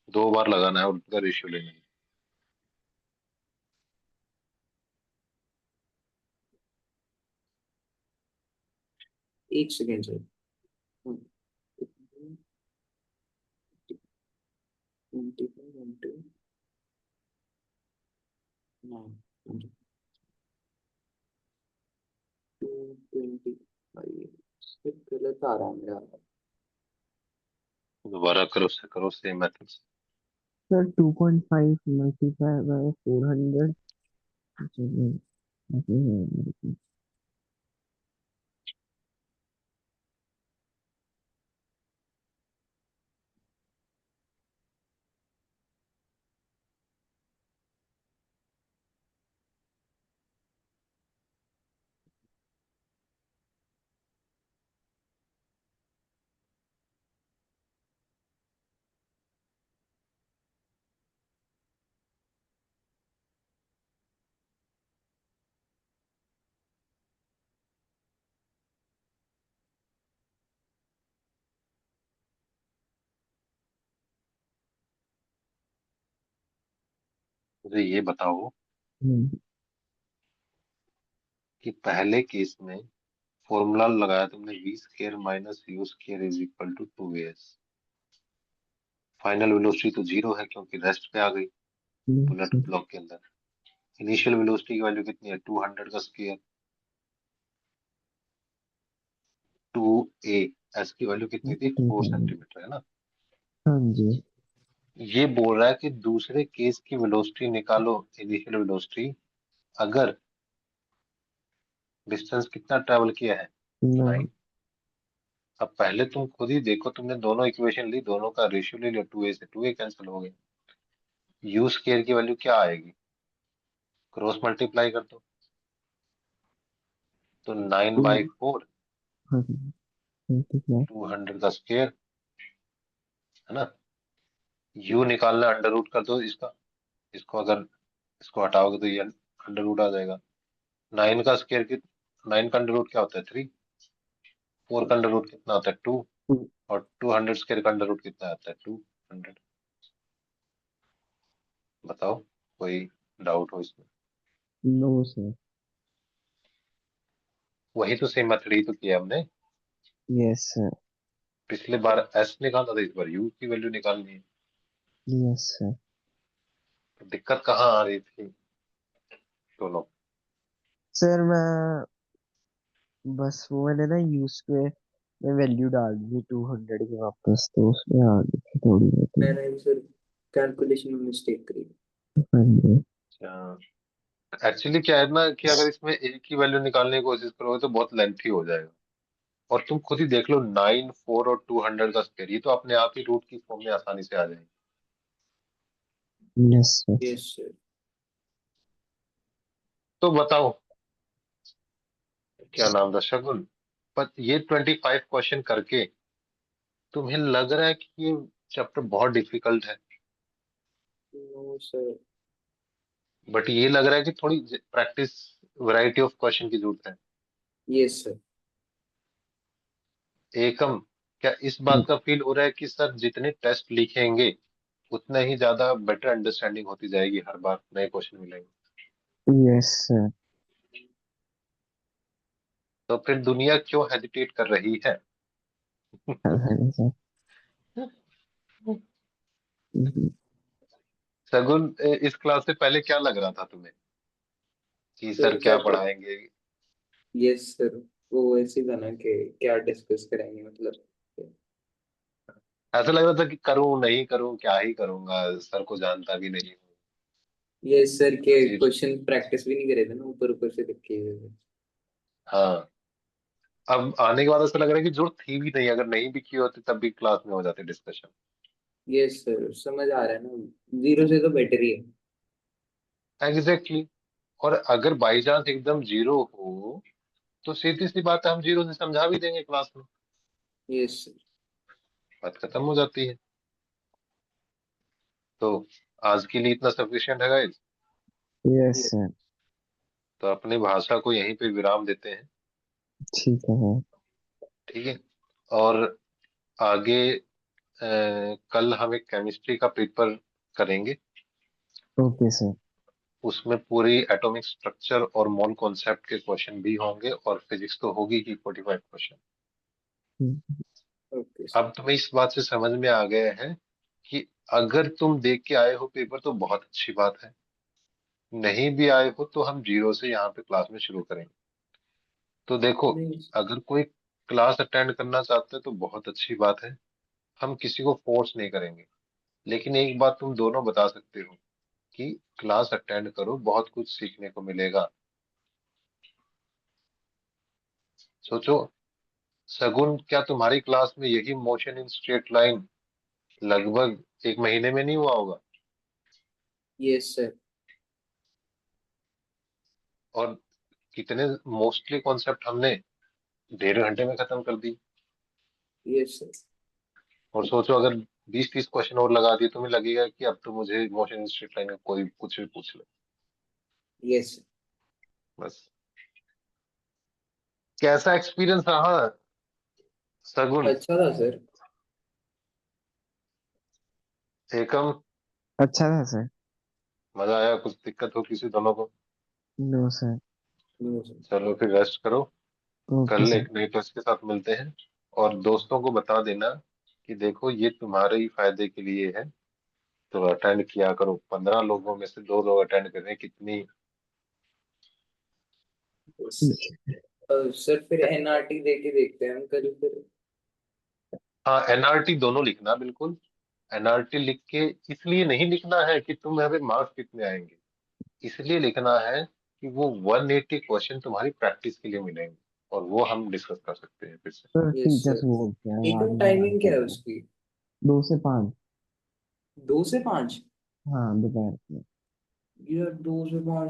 दो बार लगाना है और उनका रेशियो लेना है। एक सेकेंड सर। 225 गलत आ रहा है मेरा। दोबारा करो से करो सेम मेथड से। Sir 2.5 multiply by 400। मुझे ये बताओ कि पहले केस में फॉर्मूला लगाया तुमने, V square minus U square is equal to 2as। Final velocity तो 0 है क्योंकि रेस्ट पे आ गई बुलेट ब्लॉक के अंदर। इनिशियल वेलोसिटी की वैल्यू कितनी है 200 का स्क्वायर 2a। एस की वैल्यू कितनी थी 4 सेंटीमीटर, है ना। हाँ जी। ये बोल रहा है कि दूसरे केस की वेलोसिटी निकालो, इनिशियल वेलोसिटी, अगर डिस्टेंस कितना ट्रेवल किया है ना 9। अब पहले तुम खुद ही देखो, तुमने दोनों इक्वेशन ली, दोनों का रेशियो ले लिया, 2a से 2a कैंसिल हो गए। यू स्क्वायर की वैल्यू क्या आएगी, क्रॉस मल्टीप्लाई कर दो, तो 9/4 हाँ जी। 200 का स्क्वायर, है ना। यू निकालना, अंडर रूट कर दो इसका, इसको अगर इसको हटाओगे तो ये अंडर रूट आ जाएगा। 9 का स्क्वायर की 9 का अंडर रूट क्या होता है 3। 4 का अंडर रूट कितना होता है 2, और 200 स्क्वायर का अंडर रूट कितना आता है 200। बताओ कोई डाउट हो इसमें। No sir. वही तो सेम मेथड ही तो किया हमने। Yes sir. पिछले बार एस निकाला था, इस बार यू की वैल्यू निकालनी है। Yes sir. तो दिक्कत कहाँ आ रही थी दोनों। सर मैं बस वो मैंने ना यू स्क्वायर में वैल्यू डाल दी 200 के वापस तो उसमें आ गई थी थोड़ी बहुत। मैंने सर कैलकुलेशन में मिस्टेक करी। हाँ जी। एक्चुअली क्या है ना कि अगर इसमें एक ही वैल्यू निकालने की कोशिश करोगे तो बहुत लेंथी हो जाएगा। और तुम खुद ही देख लो 9, 4 और 200 का स्क्वायर, ये तो अपने आप ही रूट की फॉर्म में आसानी से आ जाएगी। Yes sir. Yes sir. तो बताओ क्या नाम था शगुन, पर ये 25 क्वेश्चन करके तुम्हें लग रहा है कि ये चैप्टर बहुत डिफिकल्ट है? No sir. बट ये लग रहा है कि थोड़ी प्रैक्टिस, वैरायटी ऑफ क्वेश्चन की जरूरत है। Yes sir. एकम, क्या इस बात का फील हो रहा है कि सर जितने टेस्ट लिखेंगे उतना ही ज्यादा बेटर अंडरस्टैंडिंग होती जाएगी, हर बार नए क्वेश्चन मिलेंगे? Yes sir. तो फिर दुनिया क्यों हेजिटेट कर रही है? सर। सगुन, इस क्लास से पहले क्या लग रहा था तुम्हें कि सर सर क्या क्या तो, पढ़ाएंगे? यस सर, वो ऐसे था ना कि क्या डिस्कस करेंगे मतलब। ऐसा लग रहा था कि करूं नहीं करूं, क्या ही करूंगा, सर को जानता भी नहीं हूँ। यस सर के अजीब। क्वेश्चन प्रैक्टिस भी नहीं करे थे ना, ऊपर ऊपर से लिखे हुए। हाँ, अब आने के बाद ऐसा लग रहा है कि जरूरत थी भी नहीं, अगर नहीं भी की होती तब भी क्लास में हो जाते डिस्कशन। यस सर, समझ आ रहा है ना, जीरो से तो बेटर ही है। एग्जैक्टली। और अगर बाई चांस एकदम जीरो हो तो सीधी सी बात है, हम जीरो से समझा भी देंगे क्लास में, यस सर। बात खत्म हो जाती है। तो आज के लिए इतना सफिशिएंट है गाइस। Yes yes sir. तो अपनी भाषा को यहीं पे विराम देते हैं। ठीक है। ठीक है। और आगे कल हम एक केमिस्ट्री का पेपर करेंगे। Okay sir. उसमें पूरी एटॉमिक स्ट्रक्चर और मोल कॉन्सेप्ट के क्वेश्चन भी होंगे, और फिजिक्स तो होगी ही 45 क्वेश्चन। Okay sir. अब तुम्हें इस बात से समझ में आ गया है कि अगर तुम देख के आए हो पेपर तो बहुत अच्छी बात है, नहीं भी आए हो तो हम जीरो से यहाँ पे क्लास में शुरू करेंगे। तो देखो, नहीं। अगर कोई क्लास अटेंड करना चाहता है तो बहुत अच्छी बात है, हम किसी को फोर्स नहीं करेंगे। लेकिन एक बात तुम दोनों बता सकते हो कि क्लास अटेंड करो, बहुत कुछ सीखने को मिलेगा। सोचो सगुन, क्या तुम्हारी क्लास में यही मोशन इन स्ट्रेट लाइन लगभग 1 महीने में नहीं हुआ होगा? Yes sir. और कितने मोस्टली कॉन्सेप्ट हमने 1.5 घंटे में खत्म कर दी। Yes sir. और सोचो अगर 20-30 क्वेश्चन और लगा दिए, तुम्हें लगेगा कि अब तो मुझे मोशन इन स्ट्रेट लाइन में कोई कुछ भी पूछ ले। Yes sir. बस, कैसा एक्सपीरियंस रहा सगुन? अच्छा था सर। एकम, अच्छा था सर। मजा आया? कुछ दिक्कत हो किसी दोनों को? No sir. No sir. चलो फिर रेस्ट करो, ओके कल सर। एक नई टेस्ट के साथ मिलते हैं। और दोस्तों को बता देना कि देखो ये तुम्हारे ही फायदे के लिए है, तो अटेंड किया करो। 15 लोगों में से 2 लोग अटेंड करें, कितनी। Yes sir. सर फिर एनआरटी दे के देखते हैं हम कल फिर। हाँ, एनआरटी दोनों लिखना बिल्कुल। एनआरटी लिख के इसलिए नहीं लिखना है कि तुम्हारे मार्क्स कितने आएंगे, इसलिए लिखना है कि वो 180 क्वेश्चन तुम्हारी प्रैक्टिस के लिए मिलेंगे, और वो हम डिस्कस कर सकते हैं फिर से। Sir yes teachers sir. बोलते हैं एकदम हमारी टाइमिंग क्या है हमारे उसकी? 2 से 5। 2 से 5? हाँ दोपहर को। यार 2 से 5